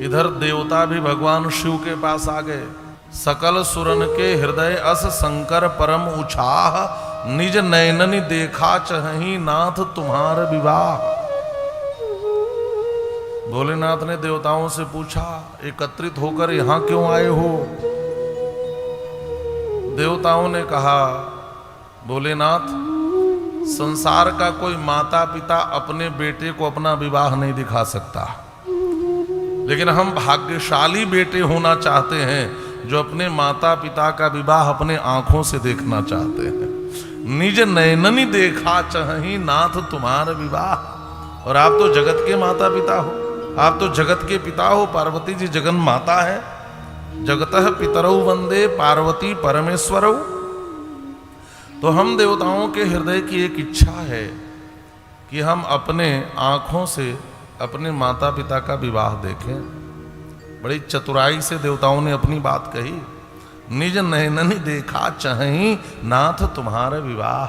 इधर देवता भी भगवान शिव के पास आ गए। सकल सुरन के हृदय अस शंकर परम उछाह, निज नयननि देखा चहि नाथ तुम्हार विवाह। भोलेनाथ ने देवताओं से पूछा, एकत्रित होकर यहां क्यों आए हो? देवताओं ने कहा, भोलेनाथ, संसार का कोई माता पिता अपने बेटे को अपना विवाह नहीं दिखा सकता, लेकिन हम भाग्यशाली बेटे होना चाहते हैं जो अपने माता पिता का विवाह अपने आंखों से देखना चाहते हैं। निज नयननि देखा चहि नाथ तुम्हार विवाह। और आप तो जगत के माता पिता हो, आप तो जगत के पिता हो। पार्वती जी जगन माता है। जगतः पितरौ वंदे पार्वती परमेश्वरौ। तो हम देवताओं के हृदय की एक इच्छा है कि हम अपने आंखों से अपने माता पिता का विवाह देखें। बड़ी चतुराई से देवताओं ने अपनी बात कही। निज नयननि देखा चहि नाथ तुम्हारे विवाह।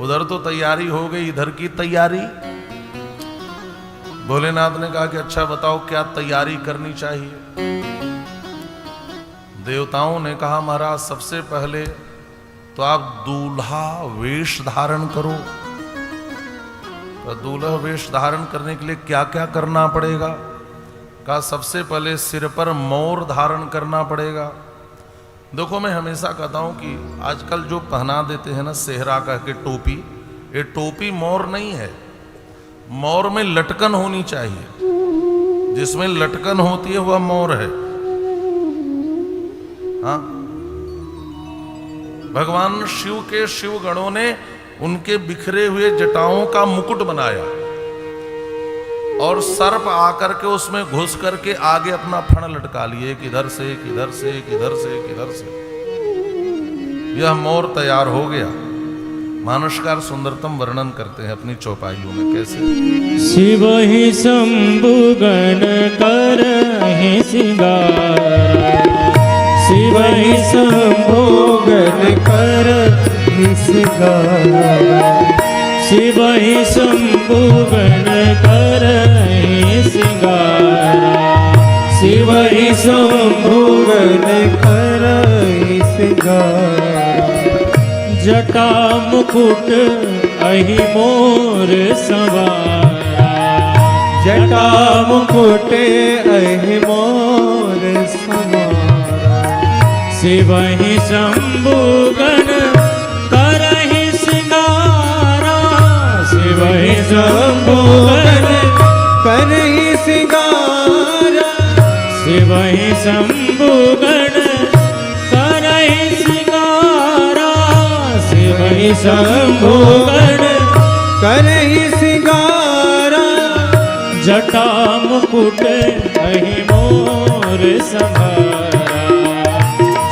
उधर तो तैयारी हो गई, इधर की तैयारी। भोलेनाथ ने कहा कि अच्छा बताओ क्या तैयारी करनी चाहिए। देवताओं ने कहा, महाराज सबसे पहले तो आप दूल्हा वेश धारण करो। तो दूल्हा वेश धारण करने के लिए क्या क्या करना पड़ेगा? कहा सबसे पहले सिर पर मोर धारण करना पड़ेगा। देखो मैं हमेशा कहता हूं कि आजकल जो पहना देते हैं ना सेहरा कह के टोपी, ये टोपी मोर नहीं है। मोर में लटकन होनी चाहिए। जिसमें लटकन होती है वह मोर है। हाँ, भगवान शिव के शिव गणों ने उनके बिखरे हुए जटाओं का मुकुट बनाया और सर्प आकर के उसमें घुस करके आगे अपना फण लटका लिए, किधर से किधर से किधर से किधर से। यह मोर तैयार हो गया। मानसकार सुंदरतम वर्णन करते हैं अपनी चौपाइयों में कैसे। शिव ही शंभु गण करहि सिंगार, शिव ही शंभु गण करहि सिंगार, शिव ही शंभु गण करहि सिंगार, शिव ही शंभु गण करहि सिंगार। जटा मुकुट अहि मोर सवारा, जटा मुकुट अहि मोर सवारा। शिव ही शंभु गण करहि सिंगारा, शिव ही शंभु गण करहि सिंगारा, शिव ही शंभु गण करहि सिंगारा, शिव ही शंभु गण करहि सिंगारा। जटा मुकुट अहि मोर सवारा,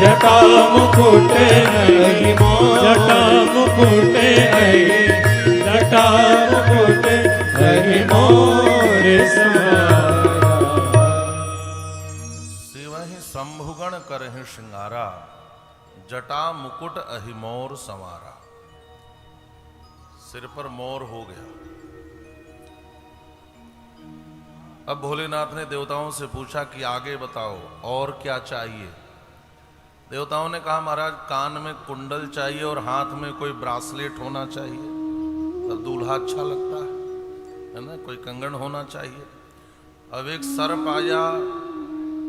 जटा मुकुट अहि मोर, जटा मुकुट अहि, जटा मुकुट अहि मोर सवारा। शिव ही शंभुगण करहि श्रृंगारा, जटा मुकुट अहि मोर संवारा। सिर पर मोर हो गया। अब भोलेनाथ ने देवताओं से पूछा कि आगे बताओ और क्या चाहिए। देवताओं ने कहा, महाराज कान में कुंडल चाहिए और हाथ में कोई ब्रासलेट होना चाहिए, तो दूल्हा अच्छा लगता है ना। कोई कंगन होना चाहिए। अब एक सर्प आया,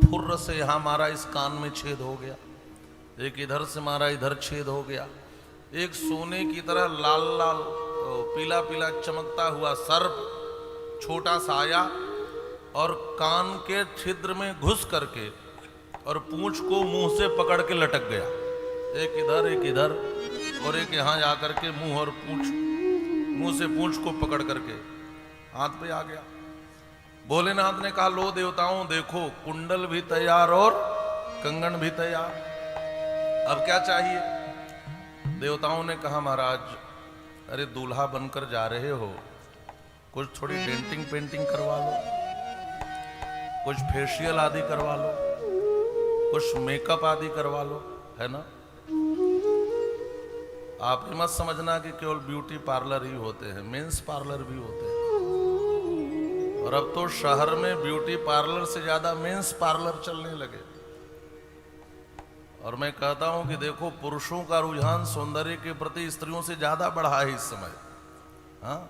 फुर्र से यहां मारा, इस कान में छेद हो गया। एक इधर से मारा, इधर छेद हो गया। एक सोने की तरह लाल लाल पीला पीला चमकता हुआ सर्प छोटा सा आया और कान के छिद्र में घुस करके और पूंछ को मुंह से पकड़ के लटक गया। एक इधर और एक यहां जाकर के मुंह और पूंछ, मुंह से पूंछ को पकड़ करके हाथ पे आ गया। भोलेनाथ ने कहा, लो देवताओं देखो, कुंडल भी तैयार और कंगन भी तैयार। अब क्या चाहिए? देवताओं ने कहा, महाराज अरे दूल्हा बनकर जा रहे हो, कुछ थोड़ी डेंटिंग पेंटिंग करवा लो, कुछ फेशियल आदि करवा लो, कुछ मेकअप आदि करवा लो, है ना। आप ये मत समझना कि केवल ब्यूटी पार्लर ही होते हैं, मेंस पार्लर भी होते हैं। और अब तो शहर में ब्यूटी पार्लर से ज्यादा मेंस पार्लर चलने लगे। और मैं कहता हूं कि देखो, पुरुषों का रुझान सौंदर्य के प्रति स्त्रियों से ज्यादा बढ़ा है इस समय। हाँ,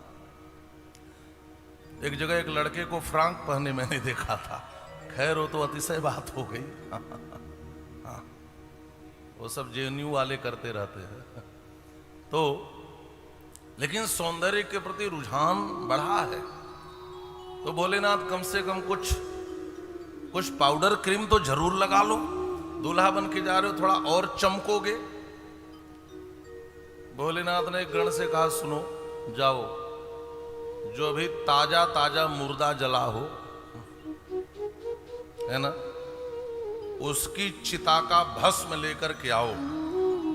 एक जगह एक लड़के को फ्रांक पहने मैंने देखा था। खैर वो तो अतिशय बात हो गई। हाँ, वो सब जेएनयू वाले करते रहते हैं। तो लेकिन सौंदर्य के प्रति रुझान बढ़ा है। तो भोलेनाथ कम से कम कुछ पाउडर क्रीम तो जरूर लगा लो। दूल्हा बन के जा रहे हो, थोड़ा और चमकोगे। भोलेनाथ ने गण से कहा, सुनो, जाओ, जो अभी ताजा ताजा मुर्दा जला हो, है ना, उसकी चिता का भस्म लेकर के आओ।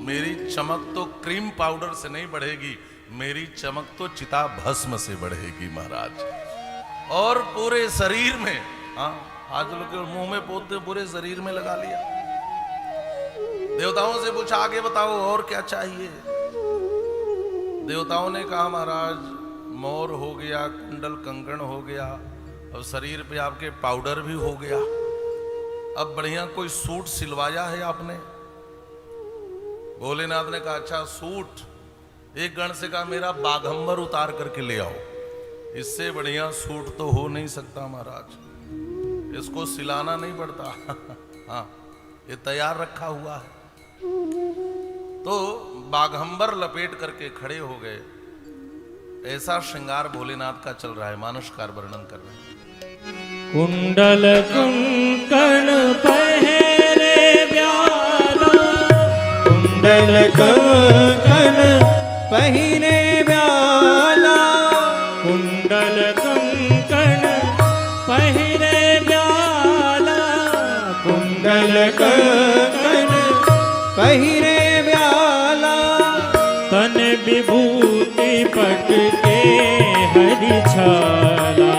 मेरी चमक तो क्रीम पाउडर से नहीं बढ़ेगी, मेरी चमक तो चिता भस्म से बढ़ेगी महाराज। और पूरे शरीर में, हाँ, आज लोग के मुंह में पोतते, पूरे शरीर में लगा लिया। देवताओं से पूछा, आगे बताओ और क्या चाहिए। देवताओं ने कहा, महाराज, मोर हो गया, कुंडल कंकण हो गया, और शरीर पे आपके पाउडर भी हो गया। अब बढ़िया कोई सूट सिलवाया है आपने? भोलेनाथ ने कहा, अच्छा सूट। एक गण से कहा, मेरा बाघंबर उतार करके ले आओ। इससे बढ़िया सूट तो हो नहीं सकता महाराज, इसको सिलाना नहीं पड़ता। हाँ, ये तैयार रखा हुआ है। तो बाघंबर लपेट करके खड़े हो गए। ऐसा श्रृंगार भोलेनाथ का चल रहा है। मानसकार वर्णन कर रहे हैं। कुंडल कंकण पहरे ब्याला, कुंडल कंकण पहरे ब्याला, कुंडल कंकण पहरे ब्याला, कुंडल कंकण पहरे ब्याला, तन विभूति पट के हरि छाला,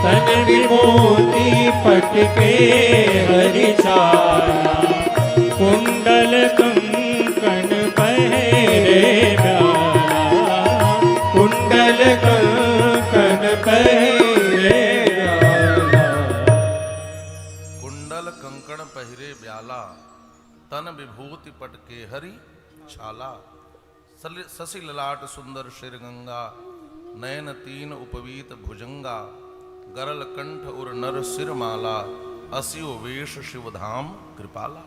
तन विभूति पट के हरि छाला, कुंडल कंकण पहरे ब्याला, कुंडल कंकण पहरे ब्याला, कुंडल कंकण पहरे ब्याला, तन विभूति पट के हरि छाला, शशि ललाट सुंदर शिर गंगा, नयन तीन उपवीत भुजंगा, गरल कंठ उर नर सिर माला, असियो वेश शिवधाम कृपाला।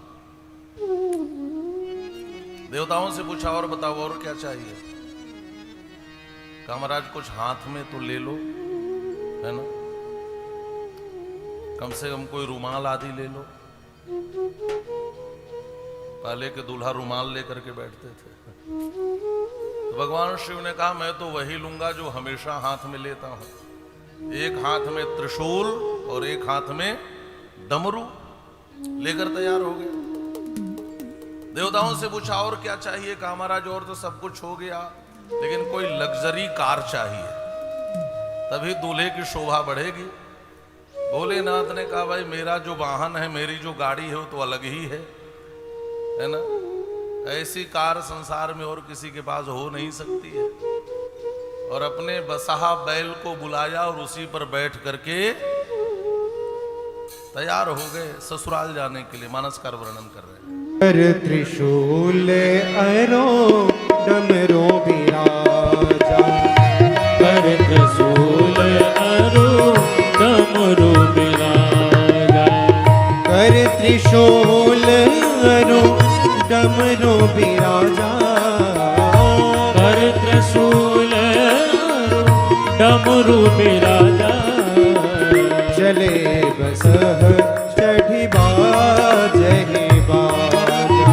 देवताओं से पूछा, और बताओ और क्या चाहिए। कहा, महाराज कुछ हाथ में तो ले लो, है ना, कम से कम कोई रुमाल आदि ले लो। पहले के दूल्हा रुमाल लेकर के बैठते थे। तो भगवान शिव ने कहा, मैं तो वही लूंगा जो हमेशा हाथ में लेता हूं। एक हाथ में त्रिशूल और एक हाथ में डमरू लेकर तैयार हो गया। देवताओं से पूछा, और क्या चाहिए। कहा, महाराज और तो सब कुछ हो गया, लेकिन कोई लग्जरी कार चाहिए, तभी दूल्हे की शोभा बढ़ेगी। भोलेनाथ ने कहा, भाई मेरा जो वाहन है, मेरी जो गाड़ी है, वो तो अलग ही है ना। ऐसी कार संसार में और किसी के पास हो नहीं सकती है। और अपने बसहा बैल को बुलाया और उसी पर बैठ करके तैयार हो गए ससुराल जाने के लिए। मानसकार वर्णन कर रहे हैं। कर त्रिशूल अरो डमरो विराजा, कर त्रिशूल अरो डमरू बिराजा, कर त्रिशूल अरो डमरो विराजा, कर त्रिशूल अरो डमरू बिराजा, चले बसह चढ़ी बाजहि बाजा,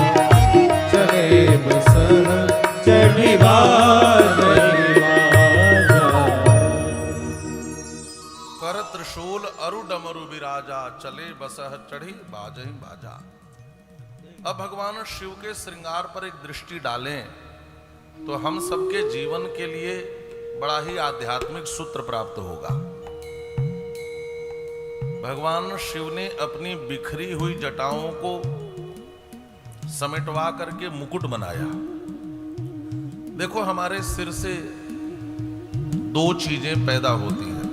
चले बसह चढ़ी बाजहि बाजा, कर त्रिशूल अरु डमरु विराजा, चले बसह चढ़ी बाजहि बाजा। अब भगवान शिव के श्रृंगार पर एक दृष्टि डालें तो हम सबके जीवन के लिए बड़ा ही आध्यात्मिक सूत्र प्राप्त होगा। भगवान शिव ने अपनी बिखरी हुई जटाओं को समेटवा करके मुकुट बनाया। देखो, हमारे सिर से दो चीजें पैदा होती हैं,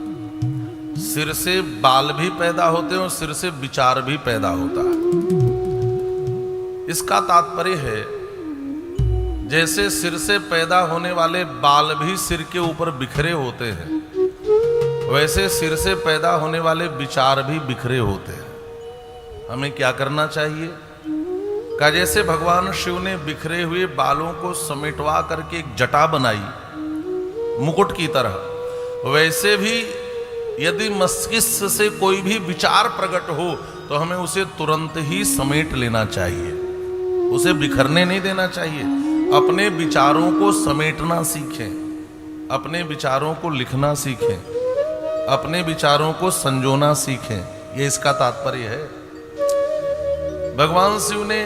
सिर से बाल भी पैदा होते हैं और सिर से विचार भी पैदा होता है। इसका तात्पर्य है जैसे सिर से पैदा होने वाले बाल भी सिर के ऊपर बिखरे होते हैं, वैसे सिर से पैदा होने वाले विचार भी बिखरे होते हैं। हमें क्या करना चाहिए? का जैसे भगवान शिव ने बिखरे हुए बालों को समेटवा करके एक जटा बनाई मुकुट की तरह, वैसे भी यदि मस्तिष्क से कोई भी विचार प्रकट हो तो हमें उसे तुरंत ही समेट लेना चाहिए, उसे बिखरने नहीं देना चाहिए। अपने विचारों को समेटना सीखें, अपने विचारों को लिखना सीखें, अपने विचारों को संजोना सीखें। ये इसका तात्पर्य है। भगवान शिव ने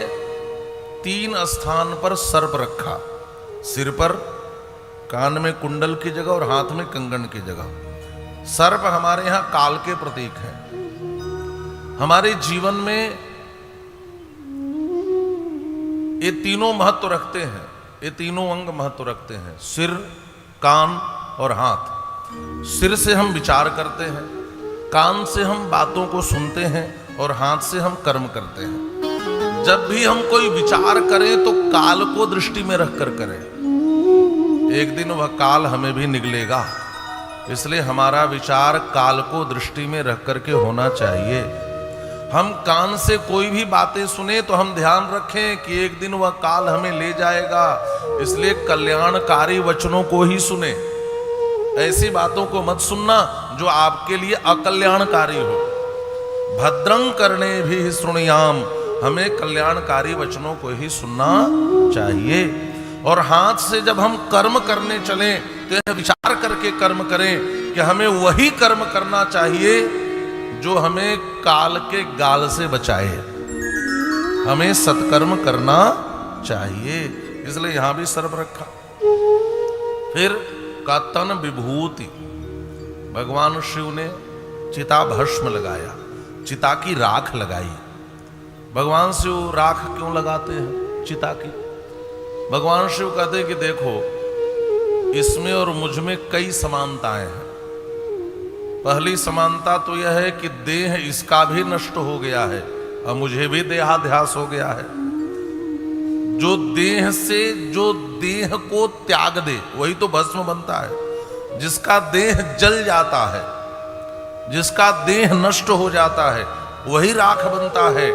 3 स्थान पर सर्प रखा, सिर पर, कान में कुंडल की जगह और हाथ में कंगन की जगह। सर्प हमारे यहां काल के प्रतीक हैं। हमारे जीवन में ये तीनों महत्व रखते हैं, ये तीनों अंग महत्व रखते हैं, सिर, कान और हाथ। सिर से हम विचार करते हैं, कान से हम बातों को सुनते हैं और हाथ से हम कर्म करते हैं। जब भी हम कोई विचार करें तो काल को दृष्टि में रखकर करें, एक दिन वह काल हमें भी निगलेगा। इसलिए हमारा विचार काल को दृष्टि में रख करके होना चाहिए। हम कान से कोई भी बातें सुने तो हम ध्यान रखें कि एक दिन वह काल हमें ले जाएगा, इसलिए कल्याणकारी वचनों को ही सुने। ऐसी बातों को मत सुनना जो आपके लिए अकल्याणकारी हो। भद्रं करने भी श्रृणुयाम, हमें कल्याणकारी वचनों को ही सुनना चाहिए। और हाथ से जब हम कर्म करने चलें तो यह विचार करके कर्म करें कि हमें वही कर्म करना चाहिए जो हमें काल के गाल से बचाए। हमें सत्कर्म करना चाहिए, इसलिए यहां भी सर्प रखा। फिर का तन विभूति, भगवान शिव ने चिता भस्म लगाया, चिता की राख लगाई। भगवान शिव राख क्यों लगाते हैं चिता की? भगवान शिव कहते हैं कि देखो, इसमें और मुझ में कई समानताएं हैं। पहली समानता तो यह है कि देह इसका भी नष्ट हो गया है और मुझे भी देहाध्यास हो गया है। जो देह से जो देह को त्याग दे वही तो भस्म बनता है। जिसका देह जल जाता है, जिसका देह नष्ट हो जाता है वही राख बनता है,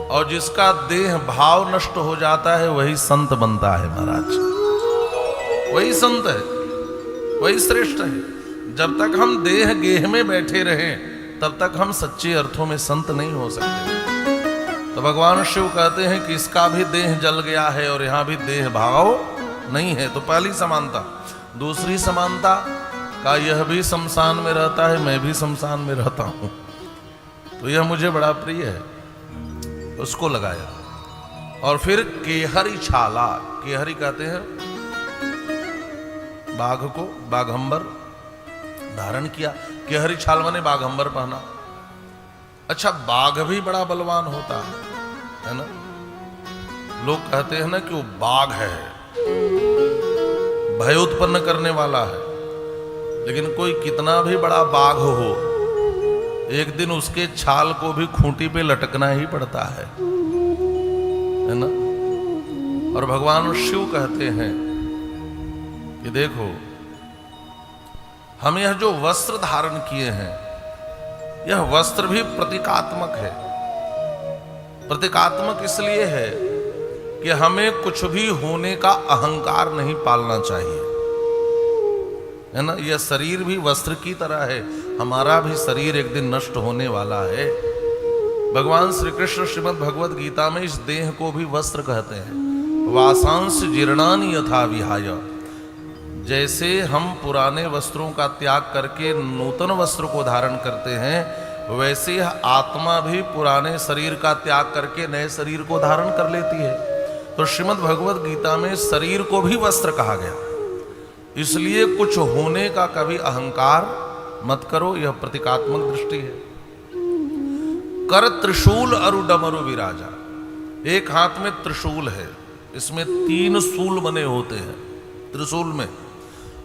और जिसका देह भाव नष्ट हो जाता है वही संत बनता है। महाराज, वही संत है, वही श्रेष्ठ है। जब तक हम देह गेह में बैठे रहें तब तक हम सच्चे अर्थों में संत नहीं हो सकते। तो भगवान शिव कहते हैं कि इसका भी देह जल गया है और यहां भी देह भाव नहीं है। तो पहली समानता। दूसरी समानता का यह भी शमशान में रहता है, मैं भी शमशान में रहता हूं, तो यह मुझे बड़ा प्रिय है, उसको लगाया। और फिर केहरी छाला, केहरी कहते हैं बाघ को, बाघंबर धारण किया। केहरी छाल माने बाघंबर पहना। अच्छा, बाघ भी बड़ा बलवान होता है ना? लोग कहते हैं ना कि वो बाघ है, भय उत्पन्न करने वाला है, लेकिन कोई कितना भी बड़ा बाघ हो, एक दिन उसके छाल को भी खूंटी पे लटकना ही पड़ता है ना? और भगवान शिव कहते हैं कि देखो, हम यह जो वस्त्र धारण किए हैं, यह वस्त्र भी प्रतीकात्मक है। प्रतीकात्मक इसलिए है कि हमें कुछ भी होने का अहंकार नहीं पालना चाहिए, है ना? यह शरीर भी वस्त्र की तरह है, हमारा भी शरीर एक दिन नष्ट होने वाला है। भगवान श्री कृष्ण श्रीमद् भगवद गीता में इस देह को भी वस्त्र कहते हैं। वासांस जीर्णानि यथा विहाय, जैसे हम पुराने वस्त्रों का त्याग करके नूतन वस्त्र को धारण करते हैं, वैसे आत्मा भी पुराने शरीर का त्याग करके नए शरीर को धारण कर लेती है। तो श्रीमद् भगवद गीता में शरीर को भी वस्त्र कहा गया। इसलिए कुछ होने का कभी अहंकार मत करो, यह प्रतीकात्मक दृष्टि है। कर त्रिशूल अरु डमरु विराजा, एक हाथ में त्रिशूल है, इसमें 3 शूल बने होते हैं त्रिशूल में,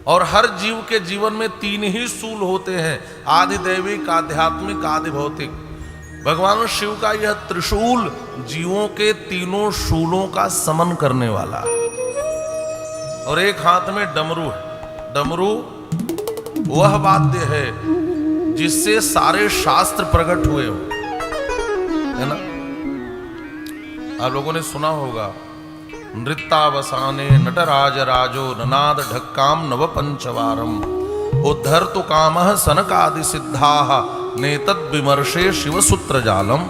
और हर जीव के जीवन में 3 ही सूल होते हैं, आदि दैविक, आध्यात्मिक, आदि भौतिक। भगवान शिव का यह त्रिशूल जीवों के तीनों शूलों का समन करने वाला है। और एक हाथ में डमरू है। डमरू वह वाद्य है जिससे सारे शास्त्र प्रकट हुए हो, है ना। आप लोगों ने सुना होगा, नृत्यावसाने नटराज राजो ननाद ढक्काम नव पंचवारम उद्धर तो काम सनकादि सिद्धा नेतद विमर्शे शिवसूत्र जालम।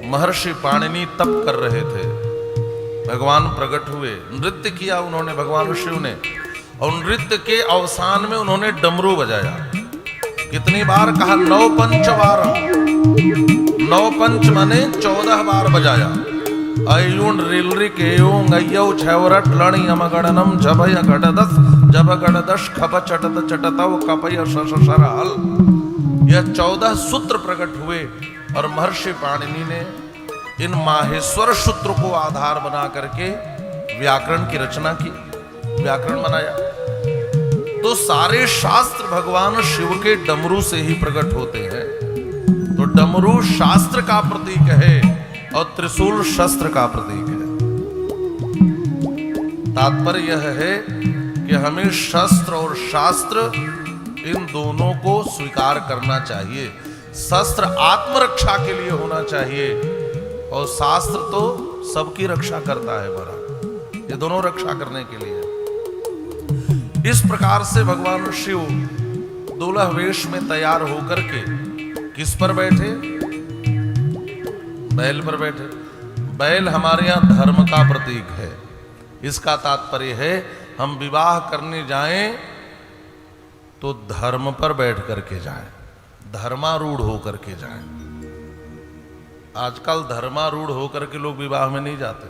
महर्षि पाणिनि तप कर रहे थे, भगवान प्रकट हुए, नृत्य किया उन्होंने भगवान शिव ने, और नृत्य के अवसान में उन्होंने डमरू बजाया। कितनी बार कहा? 9 पंचवारम। 9 पंच माने 14 बार बजाया। अयुण रिलरिक एयों अय्यौ छवरट लणि अमगणनम जभय घटदस जभ घटदश खप चटत चटतव कपय शशरहल। यह 14 सूत्र प्रकट हुए और महर्षि पाणिनि ने इन माहेश्वर सूत्र को आधार बना करके व्याकरण की रचना की, व्याकरण बनाया। तो सारे शास्त्र भगवान शिव के डमरू से ही प्रकट होते हैं। तो डमरू शास्त्र का प्रतीक है और त्रिशूल शस्त्र का प्रतीक है। तात्पर्य यह है कि हमें शस्त्र और शास्त्र इन दोनों को स्वीकार करना चाहिए। शस्त्र आत्मरक्षा के लिए होना चाहिए और शास्त्र तो सबकी रक्षा करता है बरा, ये दोनों रक्षा करने के लिए। इस प्रकार से भगवान शिव दूल्हा वेश में तैयार होकर के किस पर बैठे? बैल पर बैठे। बैल हमारे यहाँ धर्म का प्रतीक है। इसका तात्पर्य है हम विवाह करने जाएं तो धर्म पर बैठ करके जाएं, धर्मारूढ़ होकर के जाएं। आजकल धर्मारूढ़ होकर के लोग विवाह में नहीं जाते,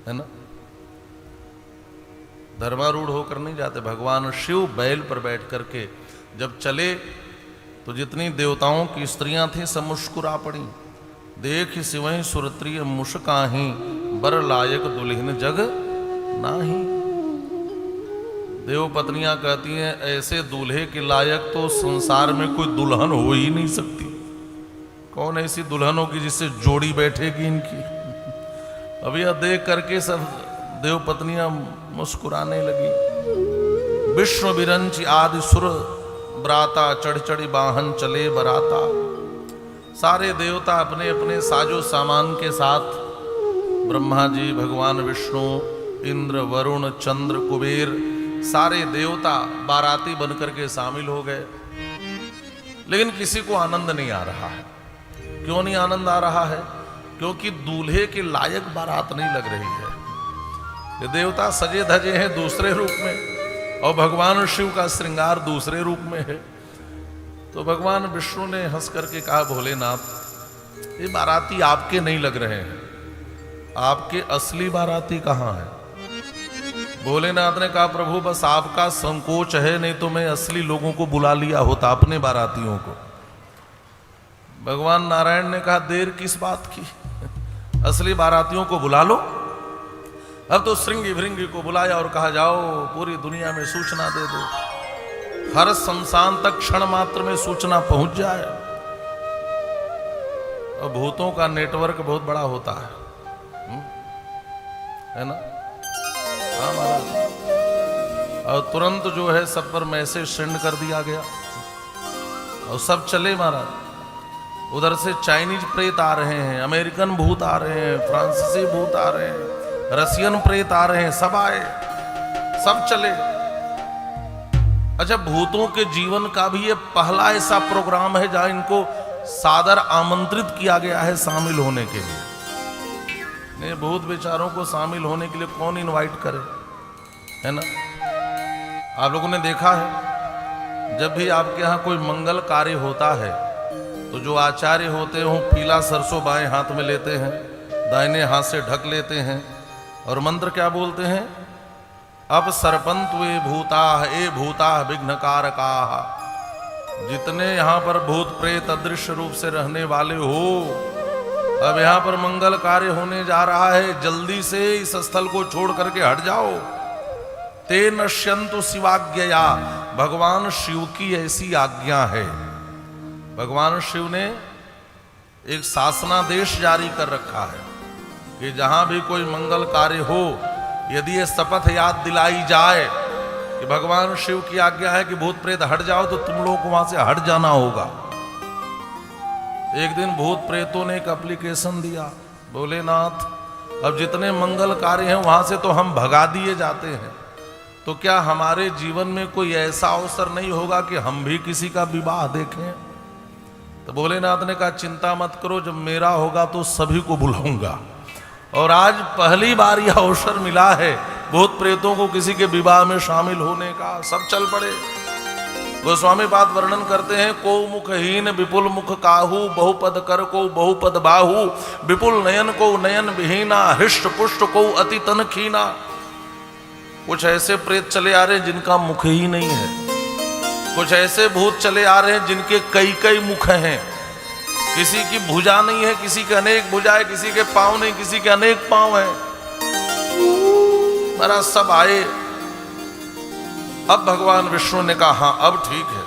है ना। धर्मारूढ़ होकर नहीं जाते। भगवान शिव बैल पर बैठ करके जब चले तो जितनी देवताओं की स्त्रियां थीं सब मुस्कुरा पड़ी। देख सिवहि सुरत्रिय मुस्काही बर लायक दुल्हन जग नाही। देव पत्नियां कहती हैं ऐसे दूल्हे के लायक तो संसार में कोई दुल्हन हो ही नहीं सकती। कौन ऐसी दुल्हन होगी जिससे जोड़ी बैठेगी इनकी? अब यह देख करके सब देव पत्नियां मुस्कुराने लगी। विष्णु बिरंची आदि सुर ब्राता चढ़ चढ़ी वाहन चले बराता। सारे देवता अपने अपने साजो सामान के साथ, ब्रह्मा जी, भगवान विष्णु, इंद्र, वरुण, चंद्र, कुबेर, सारे देवता बाराती बनकर के शामिल हो गए। लेकिन किसी को आनंद नहीं आ रहा है। क्यों नहीं आनंद आ रहा है? क्योंकि दूल्हे के लायक बारात नहीं लग रही है। ये देवता सजे धजे हैं दूसरे रूप में और भगवान शिव का श्रृंगार दूसरे रूप में है। तो भगवान विष्णु ने हंस करके कहा, भोलेनाथ, ये बाराती आपके नहीं लग रहे हैं, आपके असली बाराती कहाँ है? भोलेनाथ ने कहा, प्रभु बस आपका संकोच है, नहीं तो मैं असली लोगों को बुला लिया होता, अपने बारातियों को। भगवान नारायण ने कहा, देर किस बात की, असली बारातियों को बुला लो। अब तो श्रृंगी भृंगी को बुलाया और कहा, जाओ पूरी दुनिया में सूचना दे दो, हर शमशान तक क्षण मात्र में सूचना पहुंच जाए। और भूतों का नेटवर्क बहुत बड़ा होता है ना। हाँ महाराज। और तुरंत जो है सब पर मैसेज सेंड कर दिया गया और सब चले महाराज। उधर से चाइनीज प्रेत आ रहे हैं, अमेरिकन भूत आ रहे हैं, फ्रांसीसी भूत आ रहे हैं, रसियन प्रेत आ रहे हैं, सब आए, सब चले। अच्छा, भूतों के जीवन का भी ये पहला ऐसा प्रोग्राम है जहां इनको सादर आमंत्रित किया गया है शामिल होने के लिए। नहीं, भूत बेचारों को शामिल होने के लिए कौन इनवाइट करे, है ना। आप लोगों ने देखा है, जब भी आपके यहाँ कोई मंगल कार्य होता है तो जो आचार्य होते हैं पीला सरसों बाएं हाथ में लेते हैं, दाहिने हाथ से ढक लेते हैं और मंत्र क्या बोलते हैं? अब सरपंत वे भूता ए भूता विघ्नकारका। जितने यहाँ पर भूत प्रेत अदृश्य रूप से रहने वाले हो, अब यहाँ पर मंगल कार्य होने जा रहा है, जल्दी से इस स्थल को छोड़ करके हट जाओ, ते नश्यन्तु शिवाज्ञया, भगवान शिव की ऐसी आज्ञा है। भगवान शिव ने एक शासनादेश जारी कर रखा है कि जहां भी कोई मंगल कार्य हो, यदि ये शपथ याद दिलाई जाए कि भगवान शिव की आज्ञा है कि भूत प्रेत हट जाओ, तो तुम लोगों को वहां से हट जाना होगा। एक दिन भूत प्रेतों ने एक एप्लीकेशन दिया, भोलेनाथ अब जितने मंगल कार्य हैं वहां से तो हम भगा दिए जाते हैं, तो क्या हमारे जीवन में कोई ऐसा अवसर नहीं होगा कि हम भी किसी का विवाह देखें? तो भोलेनाथ ने कहा चिंता मत करो, जब मेरा होगा तो सभी को बुलाऊंगा। और आज पहली बार यह अवसर मिला है भूत प्रेतों को किसी के विवाह में शामिल होने का। सब चल पड़े। गोस्वामी पाद वर्णन करते हैं, को मुखहीन विपुल मुख काहू, बहुपद कर को बहुपद बाहू, विपुल नयन को नयन विहीना, हृष्ट पुष्ट को अति तन खीना। कुछ ऐसे प्रेत चले आ रहे हैं जिनका मुख ही नहीं है, कुछ ऐसे भूत चले आ रहे हैं जिनके कई कई मुख हैं। किसी की भुजा नहीं है, किसी के अनेक भुजा है, किसी के पांव नहीं, किसी के अनेक पांव हैं। महाराज सब आए। अब भगवान विष्णु ने कहा हाँ अब ठीक है।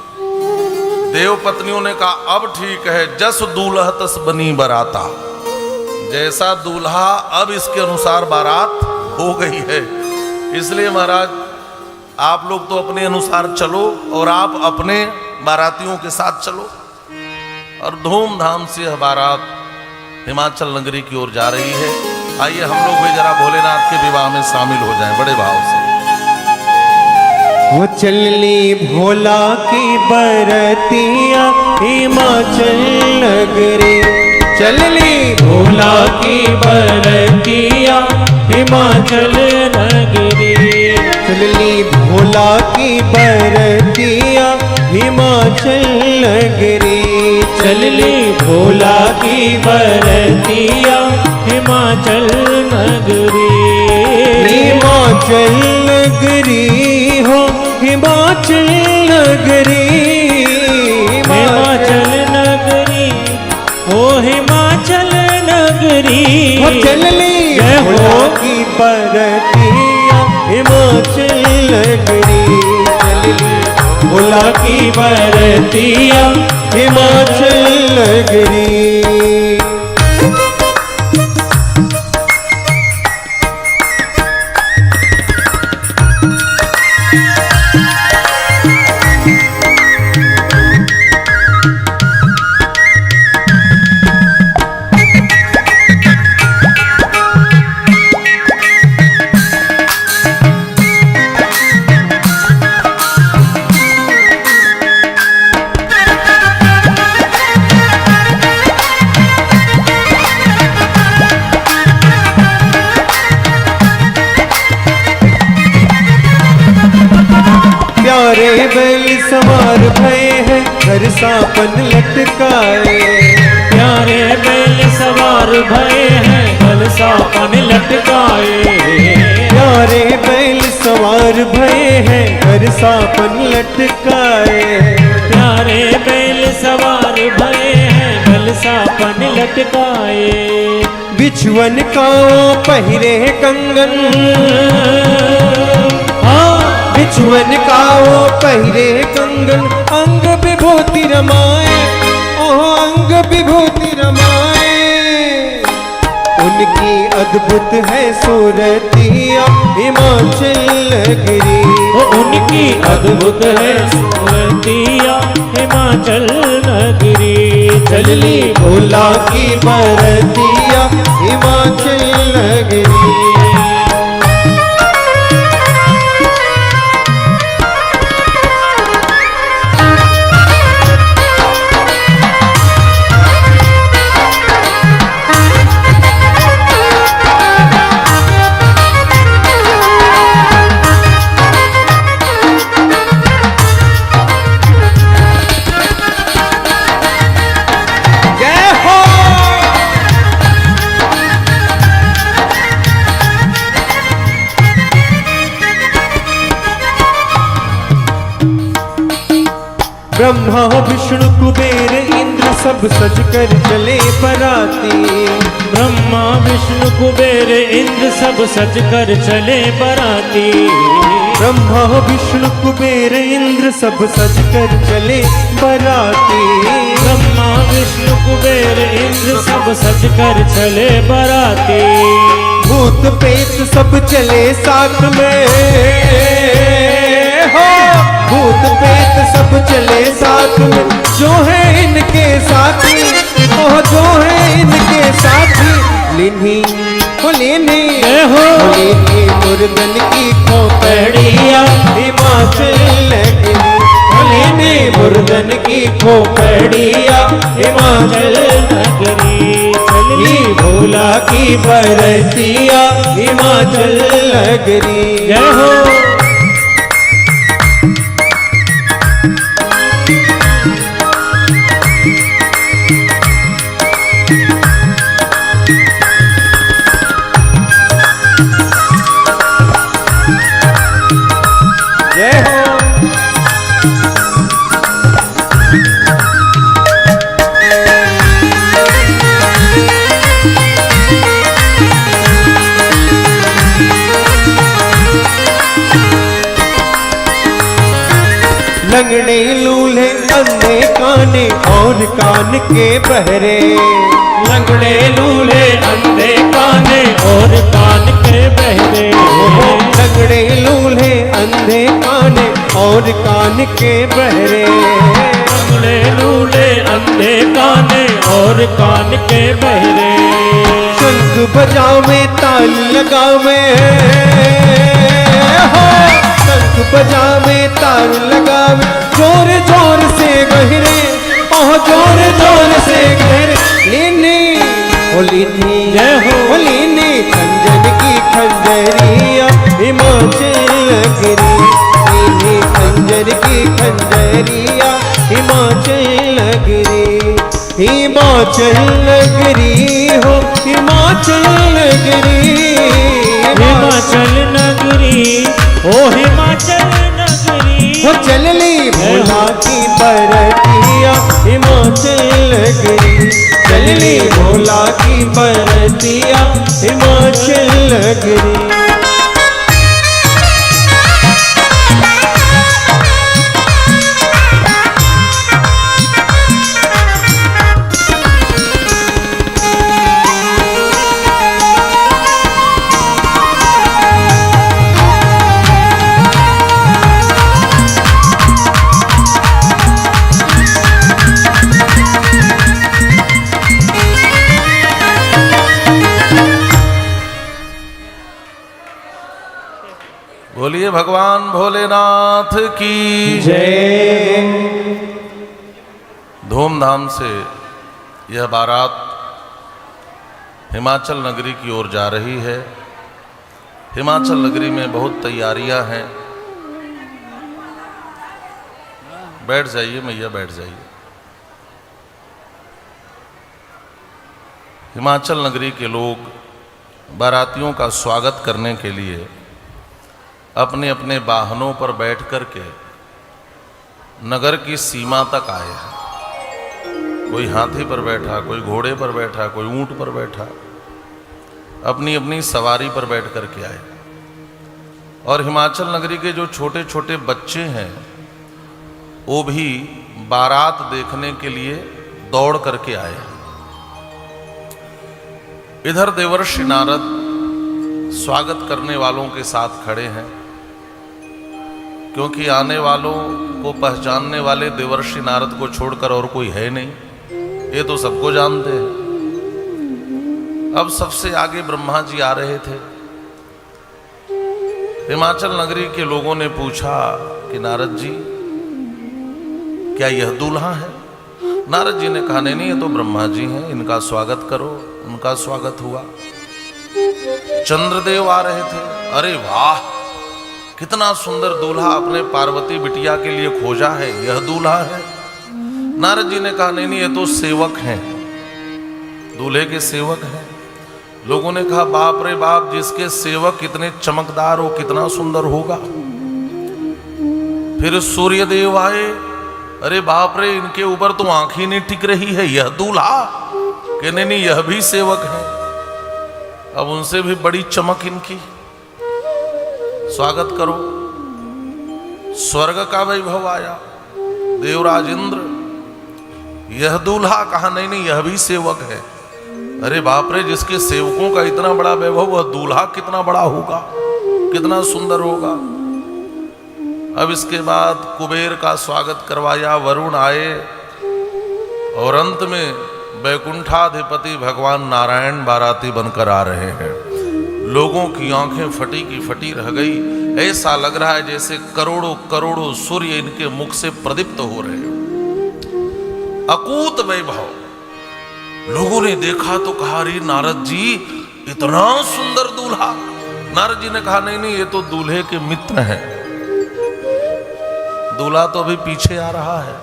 देव पत्नियों ने कहा अब ठीक है, जस दूल्हा तस बनी बराता। जैसा दूल्हा अब इसके अनुसार बारात हो गई है। इसलिए महाराज आप लोग तो अपने अनुसार चलो और आप अपने बारातियों के साथ चलो। और धूमधाम से यह बारात हिमाचल नगरी की ओर जा रही है। आइए हम लोग भी जरा भोलेनाथ के विवाह में शामिल हो जाएं बड़े भाव से। वो चलनी भोला की बरतिया हिमाचल नगरी, चलनी भोला की बरतिया हिमाचल नगरी, चलनी भोला की बरतिया हिमाचल नगरी, चलली भोला की बरतिया हिमाचल नगरी। हिमाचल नगरी हो हिमाचल नगरी, हिमाचल नगरी हो हिमाचल नगरी। वो चलनी भोला की बरतिया हिमाचल नगरी, चलनी भोला की बरतिया हिमाचल नगरी। प्यारे बैल सवार भये हैं घर सापन लटकाए, प्यारे बैल सवार भये हैं गल सापन लटकाए, प्यारे बैल सवार भये हैं घर सापन लटकाए, प्यारे बैल सवार भये हैं गल सापन लटकाए। बिछुअन का पहिरे कंगन, बिछुअन का पहिरे कंगन, अंग विभूति रमाए, ओह अंग विभूति रमाए। उनकी अद्भुत है सूरतिया हिमाचल नगरी, उनकी अद्भुत है सूरतिया हिमाचल नगरी। चलनी भोला की बरतिया हिमाचल नगरी। ब्रह्मा विष्णु कुबेर इंद्र सब सज कर चले बराती, ब्रह्मा विष्णु कुबेर इंद्र सब सज कर चले बराती, ब्रह्मा विष्णु कुबेर इंद्र सब सज कर चले बराती। ब्रह्मा विष्णु कुबेर इंद्र सब सज कर चले बराती। भूत प्रेत सब चले साथ में हो, भूत प्रेत सब चले साथ में, जो है इनके साथी, ओह जो है इनके साथी। लेनी हो लेनी हो लेनी मुर्दन की खोपड़िया हिमाचल नगरी। लेने मुर्दन की खोपड़िया हिमाचल नगरी। चली भोला की बरतिया हिमाचल नगरी। जय हो। जय हो। लंगड़े लूल्हे अंधे काने और कान के बहरे। लंगड़े लूले अंधे काने और कान के बहरे। लंगड़े लूल्हे अंधे काने और कान के बहरे। लंगड़े लूले अंधे काने और कान के बहरे। शंख बजावे ताल लगावे हो, शंख बजावे ताल लगावे, जोर जोर से गहरे, ओह जोर जोर से गहरे। लेने ओ लेने जय हो। ओ लेने खंजर की खंजरिया हिमाचल नगरी। लेने खंजर की खंजरिया हिमाचल नगरी। हिमाचल नगरी हो हिमाचल नगरी। हिमाचल नगरी ओ हिमाचल नगरी। वो चलली भोला की बरतिया हिमाचल नगरी। चलली भोला की बरतिया हिमाचल नगरी। बोलिए भगवान भोलेनाथ की जय। धूमधाम से यह बारात हिमाचल नगरी की ओर जा रही है। हिमाचल नगरी में बहुत तैयारियां हैं। बैठ जाइए मैया, बैठ जाइए। हिमाचल नगरी के लोग बारातियों का स्वागत करने के लिए अपने अपने वाहनों पर बैठ कर के नगर की सीमा तक आए हैं। कोई हाथी पर बैठा, कोई घोड़े पर बैठा, कोई ऊंट पर बैठा, अपनी अपनी सवारी पर बैठ कर के आए। और हिमाचल नगरी के जो छोटे छोटे बच्चे हैं वो भी बारात देखने के लिए दौड़ करके आए। इधर देवर्षि नारद स्वागत करने वालों के साथ खड़े हैं, क्योंकि आने वालों को पहचानने वाले देवर्षि नारद को छोड़कर और कोई है नहीं, ये तो सबको जानते हैं। अब सबसे आगे ब्रह्मा जी आ रहे थे। हिमाचल नगरी के लोगों ने पूछा कि नारद जी क्या यह दूल्हा है? नारद जी ने कहा नहीं, ये तो ब्रह्मा जी हैं, इनका स्वागत करो। उनका स्वागत हुआ। चंद्रदेव आ रहे थे। अरे वाह, कितना सुंदर दूल्हा अपने पार्वती बिटिया के लिए खोजा है, यह दूल्हा है। नारद जी ने कहा नहीं, ये तो सेवक हैं, दूल्हे के सेवक हैं। लोगों ने कहा बाप रे बाप, जिसके सेवक कितने चमकदार हो, कितना सुंदर होगा। फिर सूर्यदेव आए। अरे बाप रे, इनके ऊपर तो आंख ही नहीं टिक रही है, यह दूल्हा। कि नहीं, यह भी सेवक है। अब उनसे भी बड़ी चमक इनकी। स्वागत करो। स्वर्ग का वैभव आया, देवराज इंद्र, यह दूल्हा कहा, नहीं नहीं यह भी सेवक है। अरे बाप रे, जिसके सेवकों का इतना बड़ा वैभव, वह दूल्हा कितना बड़ा होगा, कितना सुंदर होगा। अब इसके बाद कुबेर का स्वागत करवाया, वरुण आए और अंत में वैकुंठाधिपति भगवान नारायण बाराती बनकर आ रहे हैं। लोगों की आंखें फटी की फटी रह गई। ऐसा लग रहा है जैसे करोड़ों करोड़ों सूर्य इनके मुख से प्रदीप्त हो रहे हो। अकूत वैभव। लोगों ने देखा तो कहा, अरे नारद जी इतना सुंदर दूल्हा। नारद जी ने कहा, नहीं नहीं ये तो दूल्हे के मित्र हैं, दूल्हा तो अभी पीछे आ रहा है।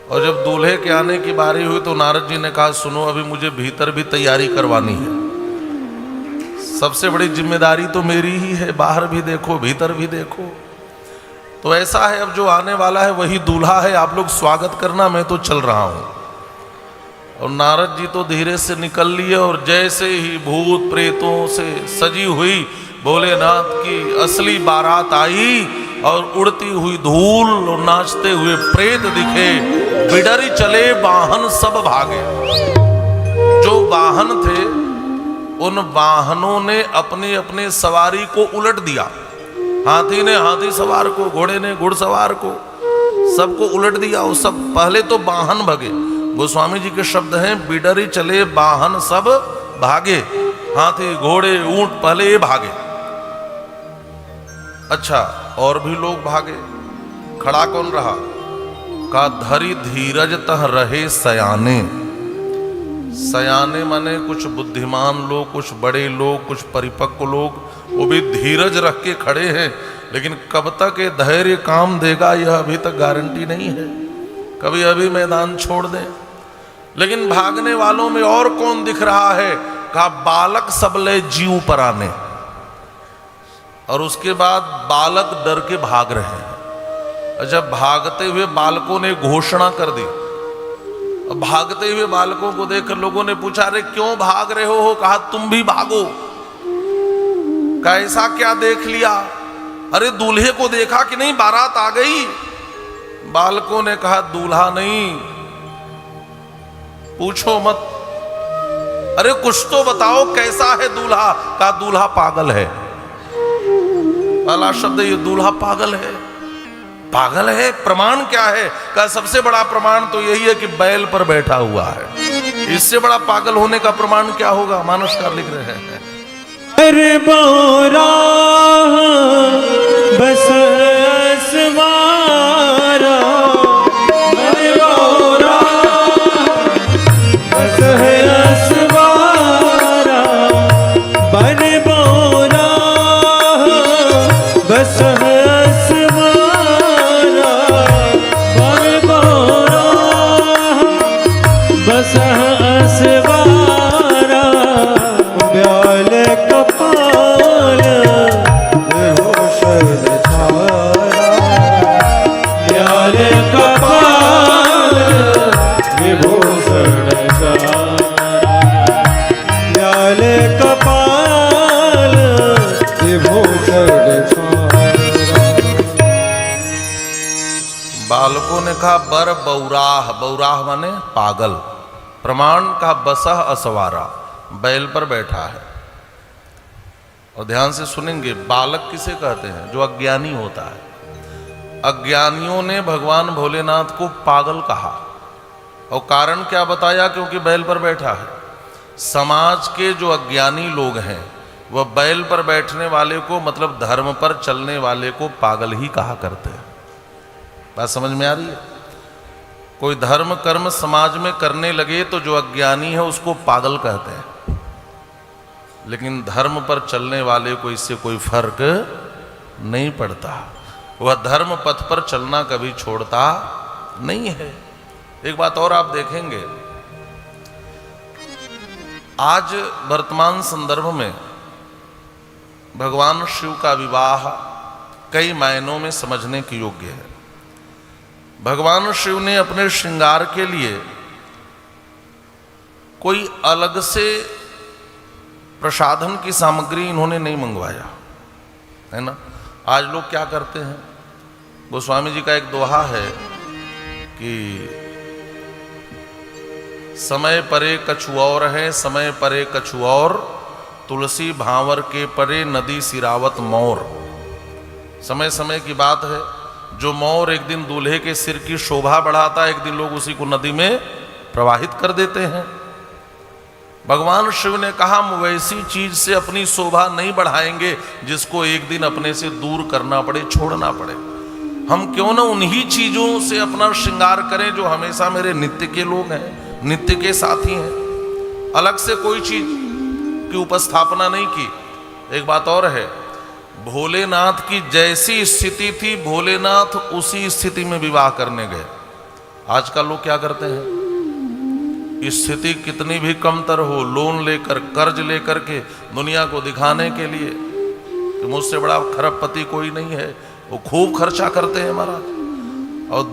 और जब दूल्हे के आने की बारी हुई तो नारद जी ने कहा, सुनो अभी मुझे भीतर भी तैयारी करवानी है, सबसे बड़ी जिम्मेदारी तो मेरी ही है, बाहर भी देखो भीतर भी देखो। तो ऐसा है अब जो आने वाला है वही दूल्हा है, आप लोग स्वागत करना, मैं तो चल रहा हूं। और नारद जी तो धीरे से निकल लिए और जैसे ही भूत प्रेतों से सजी हुई भोलेनाथ की असली बारात आई और उड़ती हुई धूल और नाचते हुए प्रेत दिखे, बिडरी चले वाहन सब भागे। जो वाहन थे उन वाहनों ने अपनी अपनी सवारी को उलट दिया। हाथी ने हाथी सवार को, घोड़े ने घुड़सवार को, सबको उलट दिया। और सब पहले तो वाहन भागे। गोस्वामी जी के शब्द हैं, बिडरी चले वाहन सब भागे। हाथी घोड़े ऊंट पहले ये भागे। अच्छा, और भी लोग भागे। खड़ा कौन रहा? का धरी धीरज तह रहे सयाने। सयाने माने कुछ बुद्धिमान लोग, कुछ बड़े लोग, कुछ परिपक्व लोग, वो भी धीरज रख के खड़े हैं। लेकिन कब तक ये धैर्य काम देगा यह अभी तक गारंटी नहीं है, कभी अभी मैदान छोड़ दें। लेकिन भागने वालों में और कौन दिख रहा है? कहा बालक सबले जीव पर आने। और उसके बाद बालक डर के भाग रहे हैं। जब भागते हुए बालकों ने घोषणा कर दी, अब भागते हुए बालकों को देखकर लोगों ने पूछा, अरे क्यों भाग रहे हो? कहा तुम भी भागो। कैसा क्या देख लिया? अरे दूल्हे को देखा कि नहीं, बारात आ गई। बालकों ने कहा दूल्हा नहीं, पूछो मत। अरे कुछ तो बताओ कैसा है दूल्हा? कहा दूल्हा पागल है। पहला शब्द ये, दूल्हा पागल है। पागल है, प्रमाण क्या है? का सबसे बड़ा प्रमाण तो यही है कि बैल पर बैठा हुआ है। इससे बड़ा पागल होने का प्रमाण क्या होगा? मानसकार लिख रहे हैं, अरे बोरा बस असवारा, अरे बोरा बस असवारा, बन बोरा बस असवारा, बन बोरा बस असवारा, ब्याल कपाल विभूषण छारा, ब्याल कपाल विभूषण छारा, ब्याल कपाल विभूषण छारा। बालकों ने कहा बर बौराह। बौराह माने पागल। प्रमाण का बसह असवारा, बैल पर बैठा है। और ध्यान से सुनेंगे, बालक किसे कहते हैं? जो अज्ञानी होता है। अज्ञानियों ने भगवान भोलेनाथ को पागल कहा। और कारण क्या बताया? क्योंकि बैल पर बैठा है। समाज के जो अज्ञानी लोग हैं वह बैल पर बैठने वाले को, मतलब धर्म पर चलने वाले को पागल ही कहा करते हैं। बात समझ में आ रही है? कोई धर्म कर्म समाज में करने लगे तो जो अज्ञानी है उसको पागल कहते हैं। लेकिन धर्म पर चलने वाले को इससे कोई फर्क नहीं पड़ता। वह धर्म पथ पर चलना कभी छोड़ता नहीं है। एक बात और आप देखेंगे, आज वर्तमान संदर्भ में भगवान शिव का विवाह कई मायनों में समझने के योग्य है। भगवान शिव ने अपने श्रृंगार के लिए कोई अलग से प्रसाधन की सामग्री इन्होंने नहीं मंगवाया, है ना। आज लोग क्या करते हैं, गोस्वामी जी का एक दोहा है कि समय परे कछु और है, समय परे कछु और, तुलसी भांवर के परे नदी सिरावत मोर। समय समय की बात है, जो मोर एक दिन दूल्हे के सिर की शोभा बढ़ाता है, एक दिन लोग उसी को नदी में प्रवाहित कर देते हैं। भगवान शिव ने कहा हम वैसी चीज से अपनी शोभा नहीं बढ़ाएंगे जिसको एक दिन अपने से दूर करना पड़े, छोड़ना पड़े। हम क्यों ना उन्हीं चीजों से अपना श्रृंगार करें जो हमेशा मेरे नित्य के लोग हैं, नित्य के साथी हैं। अलग से कोई चीज की उपस्थापना नहीं की। एक बात और है, भोलेनाथ की जैसी स्थिति थी, भोलेनाथ उसी स्थिति में विवाह करने गए। आजकल लोग क्या करते हैं, स्थिति कितनी भी कमतर हो, लोन लेकर, कर्ज लेकर के दुनिया को दिखाने के लिए कि मुझसे बड़ा खरबपति कोई नहीं है, वो खूब खर्चा करते हैं महाराज। और